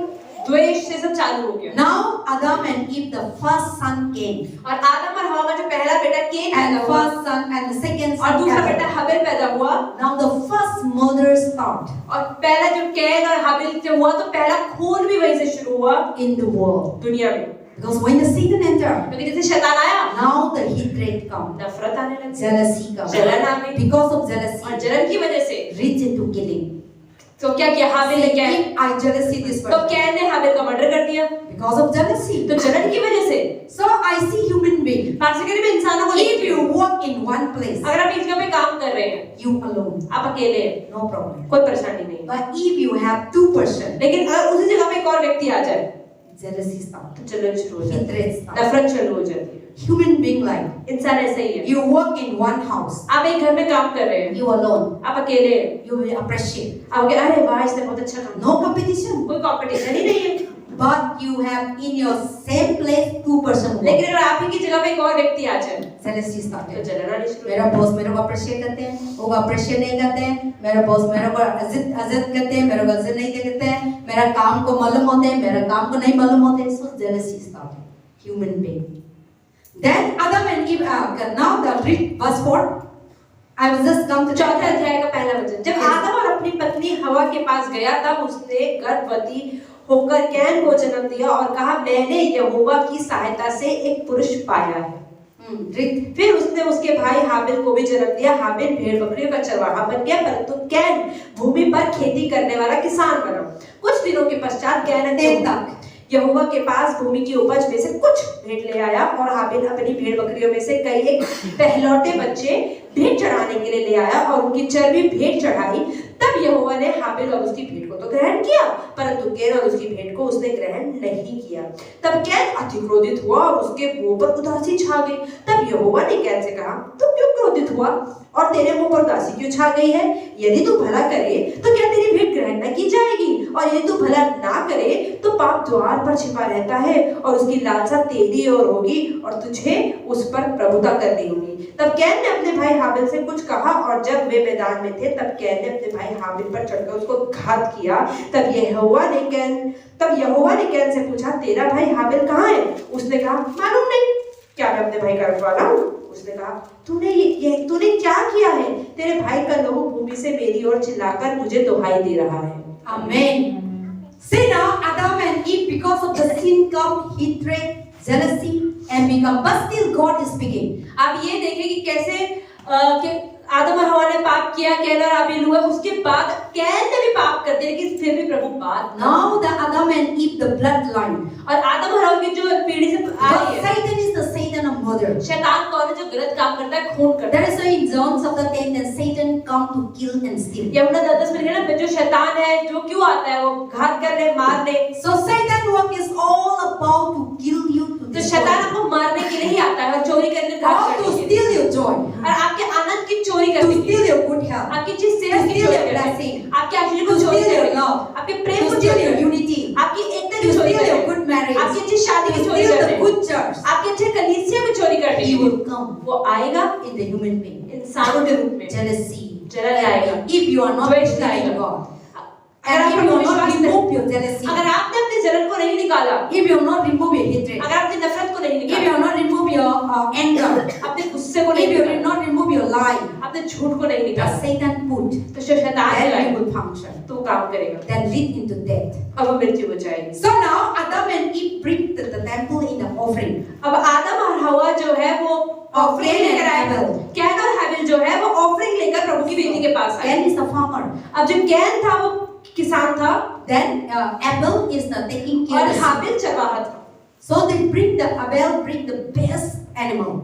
द्वेष से सब चालू हो गया। Now Adam and Eve, the first son came, और आदम और हवा का जो पहला बेटा केन and पैदा the हुआ first son and the second और son. दूसरा Abel. बेटा हबेल पैदा हुआ। Now the first murder start और पहला जो कैन और हाबिल से हुआ, तो पहला खून भी वहीं से शुरू हुआ in the world. दुनिया में। Because when the Satan entered, क्योंकि जैसे शैतान आया, now the hatred come, नफरत आने लगी, jealousy come. जलन आ गई। Because of और jealousy, जलन की वजह से reach into killing. तो क्या किया हाबिल ने? Can, If I jealousy this तो person, कैन ने हाबिल का मर्डर कर दिया। because of jealousy. तो जलन की वजह से So I see human being. पार्सिकली में इंसानों को If देखती you हूँ, work in one place, अगर आप एक जगह पे काम कर रहे हैं, you alone, आप अकेले हैं, no problem. कोई परेशानी नहीं। But if you have two person, लेकिन अगर उसी जगह पे एक और व्यक्ति आ जाए, jealousy start, तो जलन शुरू हो जाती है, hatred start. नफरत शुरू हो जाती है। Human being like, इंसान ऐसा ही है। you work in one house, आप एक घर में काम कर रहे हैं, you alone, आप अकेले हैं, you will appreciate. आप कहे, अरे वाह इसने बहुत अच्छा काम किया। No competition. कोई कंपटीशन ही नहीं है। But you have in your same place two person. लेकिन अगर आप ही की जगह पे एक और व्यक्ति आ जाए, Jealousy तो started. जलन आनी शुरू हो मेरा बॉस मेरे को अप्रिशिएट करते हैं, वो अप्रिशिएट नहीं करते हैं। मेरा बॉस मेरे को इज्जत करते हैं, मेरे को इज्जत नहीं करते हैं। मेरा काम को मालूम होते हैं, मेरा काम को नहीं मालूम होते हैं। So jealousy started. Human being. Then Adam and Eve. Now the read verse 4. I will just come to चौथे अध्याय का पहला वचन। जब आदम और अपनी पत्नी हवा के पास गया, तब उसने गर्भवती होकर कैन को जन्म दिया और कहा, मैंने यहोवा की सहायता से एक पुरुष पाया है। Read. फिर उसने उसके भाई हाबिल को भी जन्म दिया। हाबिल भेड़ बकरियों का चरवाहा बन गया, परंतु कैन भूमि पर खेती करने वाला किसान बना। कुछ दिनों के पश्चात कैन यहोवा के पास भूमि की उपज में से कुछ भेंट ले आया और हाबिल अपनी भेड़ बकरियों में से कई एक पहलौठे बच्चे भेंट चढ़ाने के लिए ले आया और उनकी चर्बी भेंट चढ़ाई। तब यहोवा ने हाबिल और उसकी भेंट को तो ग्रहण किया, परंतु कैन और उसकी भेंट को उसने ग्रहण नहीं किया। तब कैन अति क्रोधित हुआ और उसके मुंह पर उदासी छा गई। तब यहोवा ने कैन से कहा, तुम क्यों क्रोधित क्रोधित हुआ और तेरे मुंह पर उदासी क्यों छा गई है? यदि तू भला करे तो क्या तेरी भेंट ग्रहण न की जाएगी? और यदि तू भला ना करे तो पाप द्वार पर छिपा रहता है और उसकी लालसा तेरी ओर होगी और तुझे उस पर प्रभुता करनी होगी। तब कैन ने अपने भाई हाबिल से कुछ कहा और जब वे मैदान में थे तब कैन ने अपने भाई हाबिल पर चढ़कर उसको घात किया। तब यहोवा ने कैन से पूछा, तेरा भाई हाबिल कहाँ है? उसने कहा, मालूम नहीं, क्या मैं अपने भाई का रखवाला हूँ? उसने कहा, तूने क्या किया है? तेरे भाई का लहू भूमि से मेरी ओर चिल्लाकर मुझे दुहाई दे रहा है। Amen. See now, Adam and Eve, because of the sin come hatred, jealousy, and become. But still, God is speaking. आप ये देखिए कि कैसे कि आदम और हवा ने पाप किया, कैन और हाबिल हुआ, उसके बाद कैन ने भी पाप कर दिया, लेकिन फिर भी प्रभु बात। Now the Adam and Eve, the bloodline. और आदम और हवा की जो पीढ़ी से आ रही है, Satan is the Satan of mother. शैतान कौन है जो गलत काम करता है, खून करता है। That is why in John chapter 10 that Satan come to kill and steal. Yamuna 10 में लिखा है जो शैतान है जो क्यों आता है, वो घात करने, मारने। So Satan work is all about to kill you. तो शैतान आपको मारने के लिए ही आता है और चोरी करने, घात Or to करने के लिए। steal your joy. और आपके आनंद की चोरी To करने के steal लिए, your good health. आपकी चीज सेहत की steal चोरी your करने के blessing. लिए, आपके आशीष को To चोरी steal your करने के लिए, love. आपके प्रेम To को steal चोरी your करने के लिए, unity. आपकी एकता To की चोरी steal करने your के लिए, good marriage. आपकी अच्छी शादी To की चोरी steal करने the के good लिए, church. आपके अच्छे कलीसिया में चोरी करने के He लिए, will come वो आएगा in the human being. इंसानों के रूप में। Jealousy. जलन आएगा, If you are not द्वेष believing आएगा। God. अगर And if आप you are विश्वास not नहीं, remove your jealousy. अगर आपने अपने जलन को नहीं निकाला, If you have not remove your hatred. अगर आपने नफरत को नहीं If you निकाला, have not remove your anger. अपने गुस्से को नहीं If you have निकाला, not remove your lie. अपने झूठ को नहीं The निकाला, Satan put. तो शैतान Then आएगा, you will function. तो वो काम करेगा, Then lead into death. अब वो मृत्यु हो जाएगी। So now Adam and Eve bring to the temple in the offering. अब आदम और हवा जो है वो ऑफरिंग Cain and लेकर आए। Abel. कैन और हैबिल जो है वो ऑफरिंग लेकर प्रभु की वेदी के पास आए। Cain is a farmer. अब जब कैन था वो किसान था Then Abel is the taking care और of the sheep. हाबिल चरवाहा था। So they bring the Abel bring the best animal.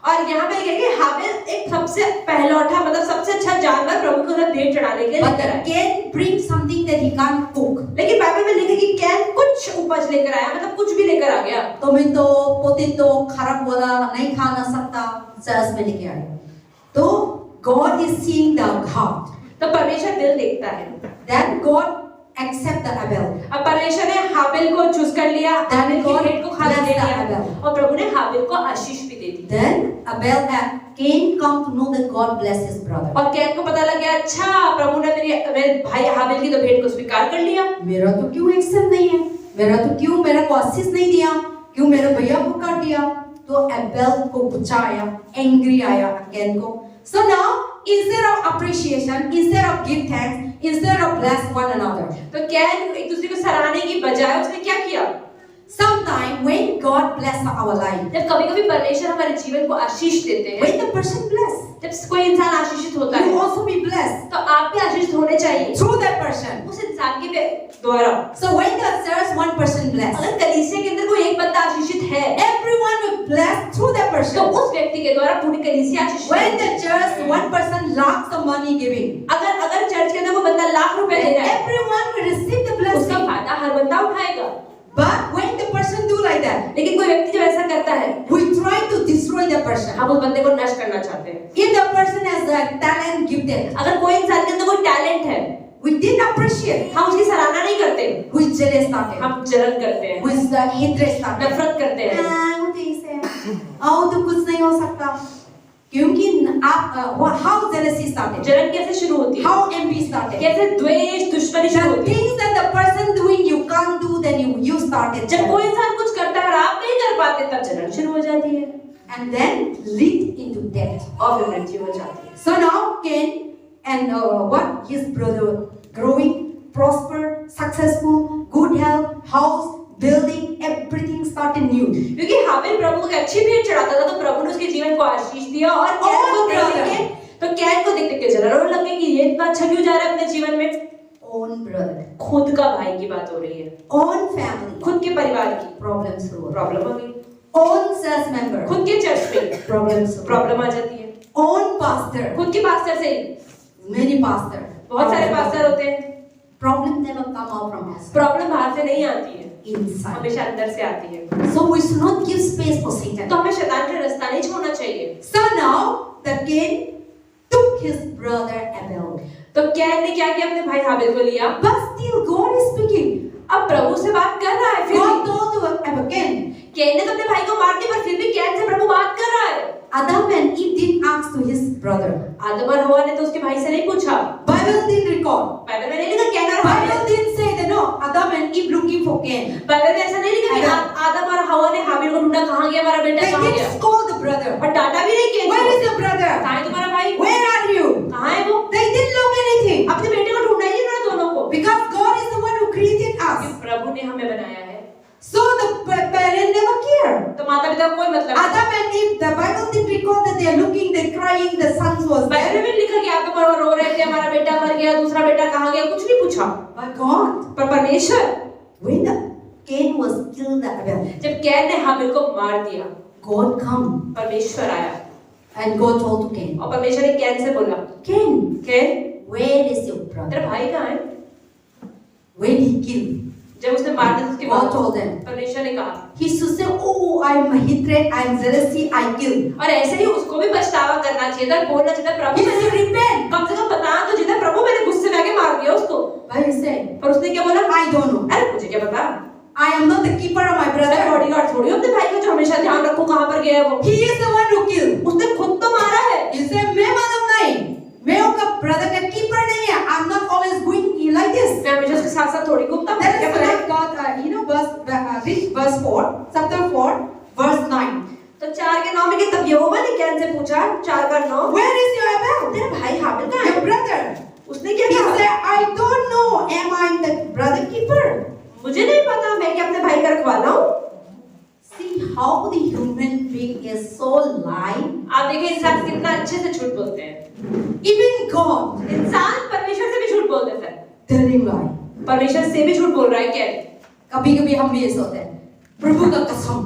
और यहाँ पे कहेंगे हाबिल एक सबसे पहलौठा मतलब सबसे अच्छा जानवर प्रभु को भेंट चढ़ाने के लिए But लेकर आया। Cain bring something that he can't cook. लेकिन बाइबल में लिखा है कि कैन कुछ उपज लेकर आया, मतलब कुछ भी लेकर आ गया। Tomato, potato, खराब वाला नहीं खा ना सकता, चर्च में लेके आए। तो God is seeing the heart. तो परमेश्वर दिल देखता है। Then God accept the Abel. अब परमेश्वर ने हाबिल को चूज कर लिया, हाबिल की भेंट को खाने दे दिया और प्रभु ने हाबिल को आशीष भी दे दी। Then Abel and Cain come to know that God bless his brother. और कैन को पता लग गया, अच्छा प्रभु ने मेरे भाई हाबिल की तो भेंट को स्वीकार कर लिया। मेरा तो क्यों एक्सेप्ट नहीं है? मेरा को आशीष नहीं दिया? क्यों मेरे भैया को काट दिया? तो एबेल को गुस्सा आया, एंग्री आया कैन को। So now instead of appreciation, instead of give thanks, instead of bless one another. तो कैन एक दूसरे को सराहने की बजाय उसने क्या किया? Sometimes when God bless our life, जब कभी-कभी परमेश्वर हमारे जीवन को आशीष देते हैं, when the person bless, जब कोई इंसान आशीषित होता you है, also be blessed तो आप भी आशीषित होने चाहिए through that person. उस इंसान के द्वारा। So when the church one person bless, अगर कलीसिया के अंदर कोई एक बंदा आशीषित है, everyone will bless through that तो person. उस व्यक्ति के द्वारा पूरी कलीसिया आशीषित When होगी। the church one person lakhs of money giving, अगर चर्च के अंदर कोई बंदा लाख रुपए दे रहा है, everyone will receive the उसका blessing. फायदा हर बंदा उठाएगा। But when the person do like that, लेकिन कोई व्यक्ति जब ऐसा करता है, we try to destroy the person. हम उस बंदे को नष्ट करना चाहते हैं। If the person has a talent gifted, अगर कोई इंसान के अंदर कोई टैलेंट है, we didn't appreciate. हम उसकी सराहना नहीं करते, We jealous started. हम जलन करते हैं, With the hatred started. नफरत करते हैं। वो तो ऐसे है, तो कुछ नहीं हो सकता। क्योंकि आप how jealousy started? जलन कैसे शुरू होती है? How envy started? कैसे द्वेष दुश्मनी शुरू The होती है? things that the person doing you can't do, then you started. जब कोई इंसान कुछ करता है और आप नहीं कर पाते, तब जलन शुरू हो जाती है And then lead into death. और फिर मृत्यु हो जाती है। So now Cain and what his brother growing, prosper, successful, good health, house, building, everything started new. क्योंकि हाबिल प्रभु को अच्छी भेंट चढ़ाता था, तो प्रभु ने उसके जीवन को आशीष दिया और कैन को देख के, तो कैन को देख के जलन होने लगे कि ये इतना अच्छा क्यों जा रहा है अपने जीवन में। Own brother, खुद का भाई की बात हो रही है, own family, खुद के परिवार की problems हुआ. प्रॉब्लम हो गई, Own church member, खुद के चर्च में problems हुआ. प्रॉब्लम आ जाती है, Own pastor, खुद के पास्टर से ही, many pastor. बहुत सारे पास्टर होते हैं। Problem never come out from us. Problem बाहर से नहीं आती है, Inside. हमेशा अंदर से आती है। So we should not give space for Satan. तो हमें शैतान का रास्ता नहीं छोड़ना चाहिए। So now the Cain took his brother Abel. तो कैन ने क्या किया, अपने भाई हाबिल को लिया। But still God is speaking. अब प्रभु से बात कर रहा है। फिर God told to Abel, Cain. Can ने तो अपने भाई को मार दिया, पर फिर भी कैन से प्रभु बात कर रहा है। Adam and Eve didn't ask to his brother. आदम और हवा ने तो उसके भाई से नहीं पूछा। Bible didn't record. बाइबल में नहीं लिखा कैन और Bible Habil. didn't say that no, Adam and Eve looking for Cain. Bible में ऐसा नहीं लिखा कि आदम और हवा ने हाबिल को ढूंढा, कहाँ गया हमारा बेटा, They कहाँ गया। didn't scold the brother. और डांटा भी नहीं किया। Where is your brother? कहाँ है तुम्हारा भाई? Where are you? कहाँ है वो? They didn't look anything. अपने बेटे को ढूंढा ही नहीं दोनों को। Because God is the one who created us. क्योंकि प्रभु ने हमें बनाया है। So the parent never cared. तो माता पिता को कोई मतलब नहीं। Adam and Eve, the Bible didn't record that they are looking, they're crying, the son was Bible dead. में लिखा कि आदम और हवा रो रहे थे, हमारा बेटा मर गया, दूसरा बेटा कहाँ गया, कुछ नहीं पूछा। But God, पर परमेश्वर, when the Cain was killed, Abel, जब कैन ने हाबिल को मार दिया, God come परमेश्वर आया and God told to Cain, और परमेश्वर ने कैन से बोला, Cain, can, where is your brother? तेरा भाई कहाँ है? When he killed, जब उसने मार दिया उसके God बाद told them, परमेश्वर ने कहा, he should say, oh, I'm a hatred, I'm jealousy, I killed. और ऐसे ही उसको भी पछतावा करना चाहिए था, बोलना चाहिए था, He प्रभु should मैंने repent. कम से कम बता तो जितना प्रभु मैंने गुस्से में आके मार दिया उसको। But he said, पर उसने क्या बोला? I don't know. अरे मुझे क्या पता, I am not the keeper of my मैं brother. बॉडीगार्ड थोड़ी हूँ अपने भाई का जो हमेशा ध्यान रखूं कहाँ पर गया है वो। He is the one who killed. उसने खुद तो मारा है। He said, मैं मालूम नहीं, मैं उसका brother का keeper नहीं है. I'm not always going like this. मैं हमेशा उसके साथ साथ थोड़ी घूमता हूँ। That क्या is पता? why God, read verse 4, chapter 4, verse 9. तो 4 के 9 में कि तब यहोवा ने कैन से पूछा, 4 का 9, Where is your Abel? तेरा भाई हाबिल कहाँ Your है? brother. उसने क्या He कहा? said, I don't know. Am I the brother keeper? मुझे नहीं पता, मैं क्या अपने भाई का रखवाला हूँ? See how the human being is so lying. आप देखिए इंसान कितना अच्छे से झूठ बोलते हैं। Even God, इंसान परमेश्वर से भी झूठ बोल देता है। telling lie. परमेश्वर से भी झूठ बोल रहा है क्या? कभी-कभी हम भी ऐसे होते हैं, प्रभु का कसम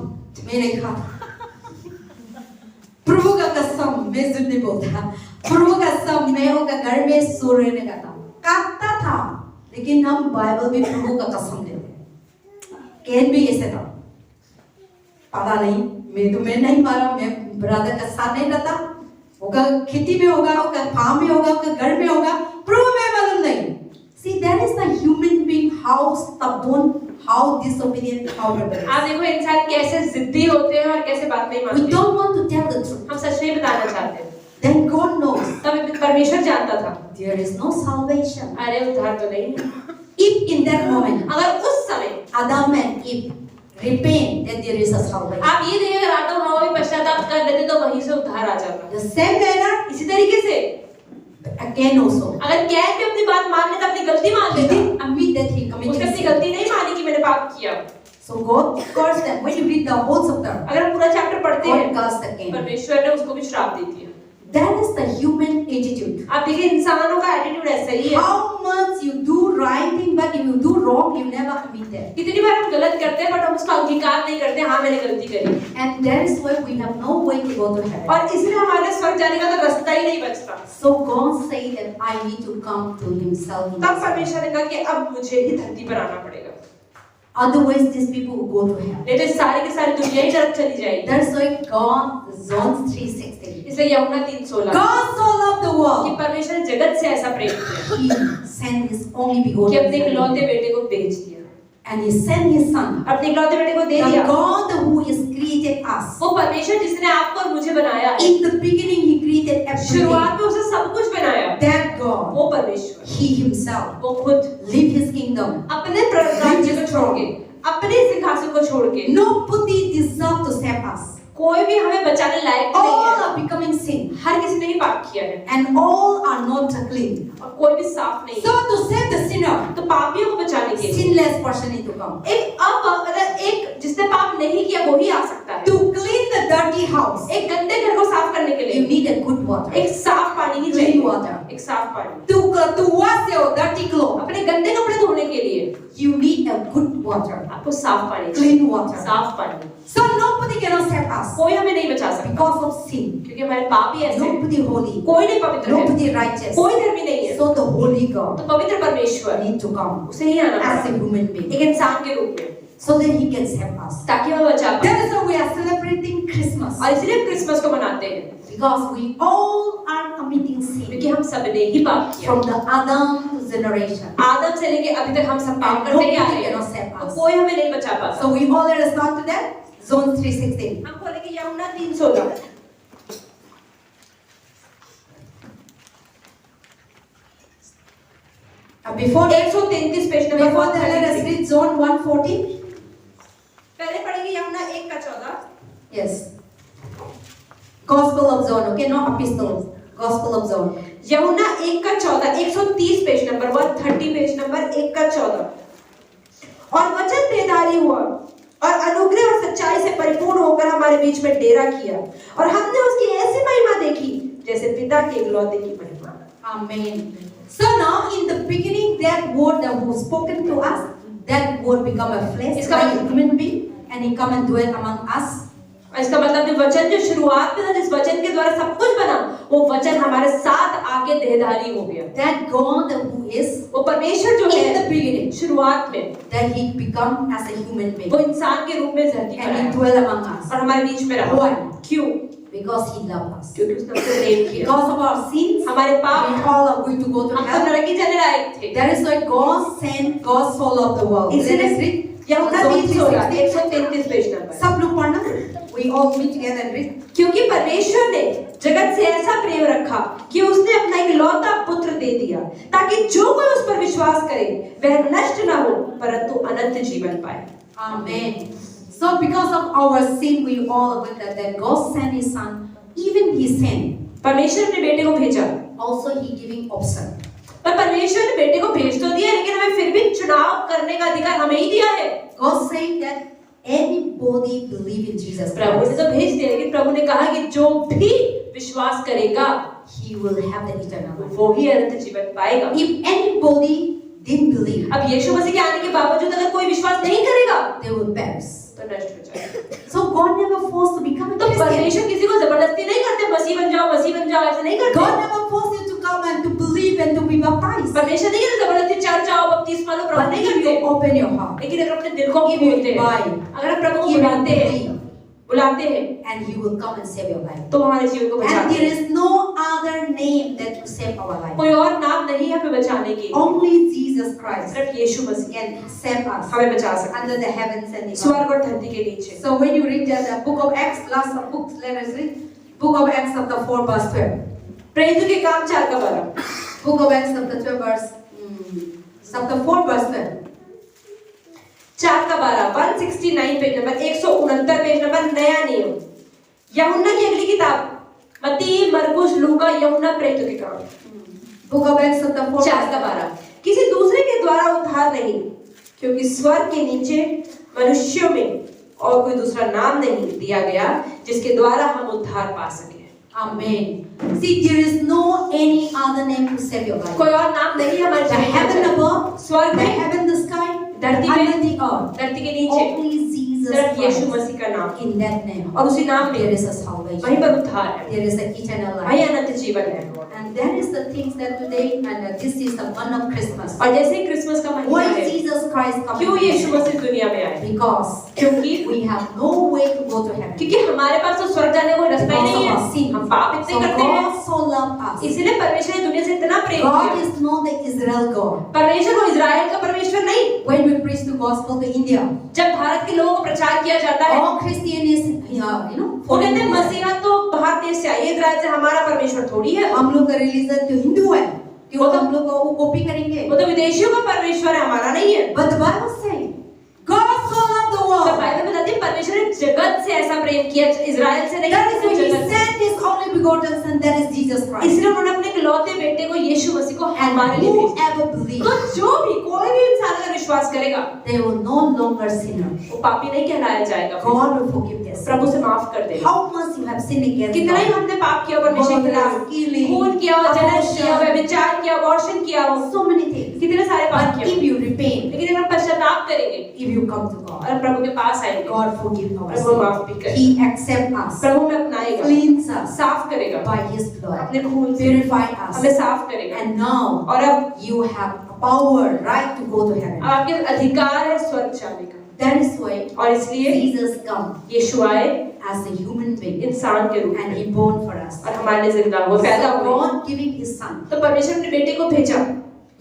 मैं नहीं खाता, प्रभु का कसम मैं झूठ नहीं बोलता, प्रभु का कसम मैं उनका घर में सूर्य नहीं खाता था, लेकिन हम बाइबल में प्रभु का कसम लेते हैं। कैन भी ऐसे था, पता नहीं, मैं नहीं मारा, मैं ब्रदर का साथ नहीं रहता, होगा खेती में होगा, होगा फार्म में होगा, होगा घर में होगा, प्रभु में मालूम नहीं। See, that is the human being, how stubborn, how disobedient, how rebellious. आप देखो इंसान कैसे जिद्दी होते हैं और कैसे बात नहीं We मानते। don't want to tell the truth. हम सच नहीं बताना चाहते। Then God knows तब परमेश्वर जानता था, there is no salvation. अरे उद्धार तो नहीं है। If in that moment अगर उस समय Adam and Eve repent, then there is a salvation. आप ये देखिए अगर आदम हवा भी पश्चाताप कर लेते तो वहीं से उद्धार आ जाता। The same manner, इसी तरीके से again also. अगर कैन भी अपनी बात मान लेता, अपनी गलती मान He लेता, didn't admit that he उसने committed अपनी sin. गलती नहीं मानी कि मैंने पाप किया। So God cursed them. When you read the whole chapter, अगर हम पूरा चैप्टर पढ़ते God हैं, cursed the Cain. परमेश्वर ने उसको भी श्राप दे दिया। That is the human attitude. आप देखिए इंसानों का एटीट्यूड ऐसा ही है। How much you do right thing, but if you do wrong, you never admit that. कितनी बार हम गलत करते हैं बट हम उसका अंगीकार नहीं करते, हाँ मैंने गलती करी। And that is why we have no way to go to heaven. और इसलिए हमारे स्वर्ग जाने का तो रास्ता ही नहीं बचता। So God said that I need to come to Himself. तब परमेश्वर ने कहा कि अब मुझे ही धरती पर आना पड़ेगा, Otherwise, these people will go to hell. नहीं तो सारी की सारी दुनिया ही नरक चली जाएगी। That's why God, John 3:16. इसलिए यूहन्ना 3:16 God so loved the कि world, परमेश्वर ने जगत से ऐसा प्रेम किया He sent His only कि begotten अपने Son. इकलौते बेटे को भेज दिया, And He sent His Son. अपने इकलौते बेटे को दे The दिया। God who has created us. वो परमेश्वर जिसने आपको और मुझे बनाया है, In the beginning, He created everything. शुरुआत में उसने सब कुछ बनाया। That God, वो परमेश्वर, He Himself, वो खुद live His kingdom. अपने राज्य को छोड़ के, अपने सिंहासन को छोड़ के, Nobody deserves to save us. कोई भी हमें बचाने लायक नहीं All है। are becoming sin, हर किसी ने ही पाप किया है and all are not clean. और कोई भी साफ नहीं So है। to save the sinner, तो पापियों को बचाने के लिए sinless person need to come. एक जिसने पाप नहीं किया वो ही आ सकता है। To clean the dirty house, एक गंदे घर को साफ करने के you लिए need a good water. एक साफ पानी ही Clean चाहिए। water. एक साफ पानी। To wash your dirty clothes, अपने गंदे कपड़े धोने के लिए you need a good water. आपको साफ पानी चाहिए। Clean water. साफ पानी। So nobody cannot save us कोई हमें नहीं बचा सकता because of sin. क्योंकि हमारे पाप ही ऐसे हैं। Nobody holy, कोई नहीं पवित्र है, nobody righteous. कोई धर्मी नहीं है। So the holy God तो पवित्र परमेश्वर need to come उसे ही आना as a पड़ा human being. एक इंसान के रूप में। so that He can save us. ताकि वह बचा पाए। That is why we are celebrating Christmas. और इसलिए क्रिसमस को मनाते हैं, Because we all are committing sin क्योंकि हम सब ने ही पाप किया। from the Adam generation. आदम से लेके अभी तक हम सब पाप And करते ही आ nobody रहे cannot हैं, save तो us. कोई हमें नहीं बचा पाता। So we all let us start to that. Zone 3:16. हम खोलेंगे यूहन्ना 3:16। Before 133 page number before that, let us 133। read Zone 1:14. पहले पढ़ेंगे यूहन्ना 1:14। Yes. Gospel of John, okay, not epistle. Gospel of John. यूहन्ना 1:14, 130 पेज नंबर 130 पेज नंबर 1:14। और वचन देहधारी हुआ और अनुग्रह और सच्चाई से परिपूर्ण होकर हमारे बीच में डेरा किया, और हमने उसकी ऐसी महिमा देखी जैसे पिता के इकलौते की महिमा। Amen. So now in the beginning, that word that was spoken to us, that word become a flesh, इसका like a human being, and He come and dwell among us. इसका मतलब जो वचन जो शुरुआत में था, जिस वचन के द्वारा सब कुछ बना, वो वचन हमारे साथ आके देहधारी हो गया। That God who is वो परमेश्वर जो in the है beginning, शुरुआत में, that He become as a human being, वो इंसान के रूप में धरती पर and He आया dwell among us. और हमारे बीच में रहा। Why? क्यों? Because He loved us. क्योंकि उसने हमसे प्रेम किया। Because of our sins, हमारे पाप, we all are going to go to हम तो hell. नरक जाने लायक थे। That is why God sent God's soul of the world. Let us read. यूहन्ना Zone 3:16, 3:16. 133 page number. सब लोग पढ़ना. We all meet together and read. क्योंकि परमेश्वर ने जगत से ऐसा प्रेम रखा कि उसने अपना इकलौता पुत्र दे दिया, ताकि जो कोई उस पर विश्वास करे वह नष्ट न हो परंतु अनंत जीवन पाए। Amen. So because of our sin, we all agree that God sent His Son. Even He sent. परमेश्वर ने बेटे को भेजा, Also He giving option. पर परमेश्वर ने बेटे को भेज तो दिया, लेकिन हमें फिर भी चुनाव करने का अधिकार हमें ही दिया है। God saying that anybody believe in Jesus प्रभु ने Christ, तो भेज दिया, लेकिन प्रभु ने कहा कि जो भी विश्वास करेगा he will have the eternal life. वो ही अनंत जीवन पाएगा। If anybody didn't believe, अब यीशु मसीह के आने के बावजूद अगर कोई विश्वास नहीं करेगा they will perish. तो नष्ट हो जाएगा। So God never forced to become a तो Christian. परमेश्वर किसी को जबरदस्ती नहीं करते, मसीह बन जाओ, ऐसा नहीं करते। God never forced you to come and to believe and to be baptized. परमेश्वर नहीं कहते जबरदस्ती चर्च जाओ, बपतिस्मा लो, प्रभु But नहीं if करते। you open your heart, लेकिन अगर अपने दिल को If you खोलते हैं, invite, अगर हम प्रभु को if you बुलाते हैं, believe, and He will come and save your life. तो हमारे जीवन को And बचाते there हैं। is no other name that to save our life. कोई और नाम नहीं है हमें बचाने की, Only Jesus Christ सिर्फ यीशु मसीह can save us हमें बचा सकता है, under the heavens and the earth. स्वर्ग और धरती के नीचे। So when you read the book of Acts, last of books, let us read book of Acts chapter 4 verse 12. प्रेरितों के काम 4:12। Book of Acts chapter 12 verse chapter 4 verse 12. 4:12, 169 page number 169 page number नया नियम। यूहन्ना की अगली किताब, मत्ती, मरकुस, लूका, यूहन्ना, प्रेरितों के काम। Book of Acts chapter 4 verse 4:12, किसी दूसरे के द्वारा उद्धार नहीं, क्योंकि स्वर्ग के नीचे मनुष्यों में और कोई दूसरा नाम नहीं दिया गया जिसके द्वारा हम उद्धार पा सके। Amen. See, there is no any other name to save your life. कोई और नाम नहीं हमारे The heaven above, स्वर्ग the में, heaven, the sky, धरती under में, the earth. धरती के नीचे, Only Jesus सिर्फ यीशु Christ. मसीह का नाम, In that name, और उसी नाम there में is a salvation. वहीं पर उद्धार है, There is an eternal वहीं life. अनंत जीवन है। And that is the things that today, and this is the one of Christmas. और जैसे ही क्रिसमस का महीना Why है, Jesus Christ coming? क्यों यीशु मसीह दुनिया में आए? Because क्योंकि we have no way to go to heaven. क्योंकि हमारे पास तो स्वर्ग जाने का कोई रास्ता ही नहीं है, हम पाप So इतने करते हैं। God so loved us. इसीलिए परमेश्वर ने दुनिया से इतना प्रेम God किया। is not the Israel God. परमेश्वर को इजराइल का परमेश्वर नहीं। When we preach the gospel to India, जब भारत के लोगों को प्रचार किया जाता है, all Christian is, वो कहते हैं मसीहा तो बाहर देश से आई है, इजराइल से, हमारा परमेश्वर थोड़ी है। हम लोग का रिलीजन तो हिंदू है, कि वो हम लोग को कॉपी करेंगे। वो तो विदेशियों का परमेश्वर है, हमारा नहीं है। But the Bible says, God so loved the तो world बाइबल बताती है परमेश्वर ने जगत से ऐसा प्रेम किया, इजराइल से नहीं, that is why He जगत से। sent His only begotten Son, that is Jesus Christ. इसलिए उन्होंने अपने इकलौते बेटे को यीशु मसीह को हमारे And लिए भेजा। whoever believes, तो जो भी कोई भी इंसान अगर विश्वास करेगा, they will no longer sinner. वो पापी नहीं कहलाया जाएगा, God will forgive their sin. प्रभु से माफ कर देगा। How much you have sinned against कितना ही God. हमने पाप किया परमेश्वर के खिलाफ, Killing, खून किया हो, जलन किया हो, abortion, व्यभिचार किया, abortion किया हो, so many things. कितने सारे पाप But किए। if you repent, लेकिन अगर पश्चाताप करेंगे if you come to God, और प्रभु के पास आएंगे, God forgive our प्रभु माफ भी sin. करेगा, He accept us, प्रभु में अपनाएगा, cleanse us साफ करेगा, by His blood, अपने खून से purify हमें us. साफ करेगा। And now और अब you have power, right to go to heaven. आपके अधिकार है स्वर्ग जाने का। That is why और इसलिए Jesus come यीशु आए as a human being इंसान के रूप and में he born for us. और हमारे लिए जिंदा हुए, पैदा So हुए। God giving his son तो परमेश्वर ने बेटे को भेजा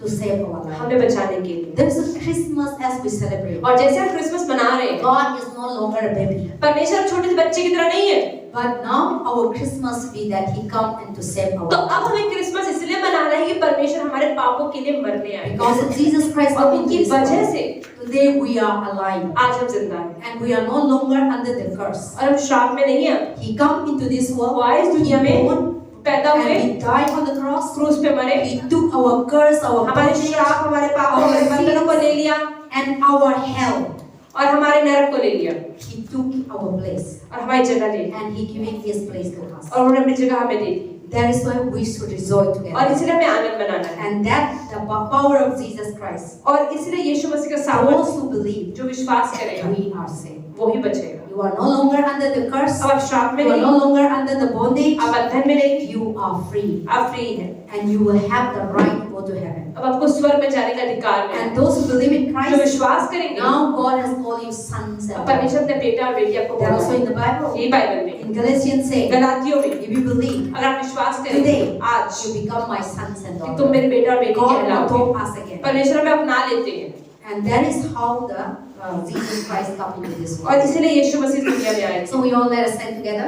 to save our life. हमें बचाने के लिए। There is a Christmas as we celebrate. और जैसे हम क्रिसमस मना रहे हैं, God is no longer a baby. परमेश्वर छोटे से बच्चे की तरह नहीं है। But now our Christmas be that he come and to save our तो life. अब हमें क्रिसमस इसलिए मनाना है कि परमेश्वर हमारे पापों के लिए मरने आए। Because of Jesus Christ और coming to उनकी this वजह world, से today we are alive आज हम जिंदा हैं and we are no longer under the curse. और हम श्राप में नहीं हैं। He come into this world, वो आए इस दुनिया में, born, पैदा हुए, and he died on the cross. क्रूस पे मरे, He took our curse, our हमारे bondage, श्राप, हमारे पापों, हमारे बंधनों को ले लिया and our hell. और हमारे नरक को ले लिया He took our place और हमारी जगह ले ली and he giving his place to us. और उन्होंने अपनी जगह हमें दे दी That is why we should rejoice और together. इसलिए हमें आनंद मनाना है And that the power of Jesus Christ. और इसलिए यीशु मसीह का Those सामर्थ who believe, जो विश्वास करेगा we are saved. वो ही बचेगा। You are no longer under the curse. अब आप श्राप में You are नहीं, no longer under the bondage. आप बंधन में नहीं, You are free, आप फ्री हैं। and you will have the right to go to heaven. अब आपको स्वर्ग में जाने का अधिकार है। And those who believe in जो Christ, विश्वास करेंगे, now God has called you sons and अब daughters. परमेश्वर अपने बेटा और बेटी आपको That also बोला in the Bible. है। यही बाइबल में, In Galatians say, गलातियों में, if you believe अगर आप विश्वास करेंगे, today, आज you become my sons and कि तुम daughters. मेरे बेटा और बेटी God will कहलाओगे, adopt us again. परमेश्वर हमें अपना लेते हैं And that is how the Jesus Christ come into this और world. इसीलिए यीशु मसीह दुनिया में आए। So we all let us stand together.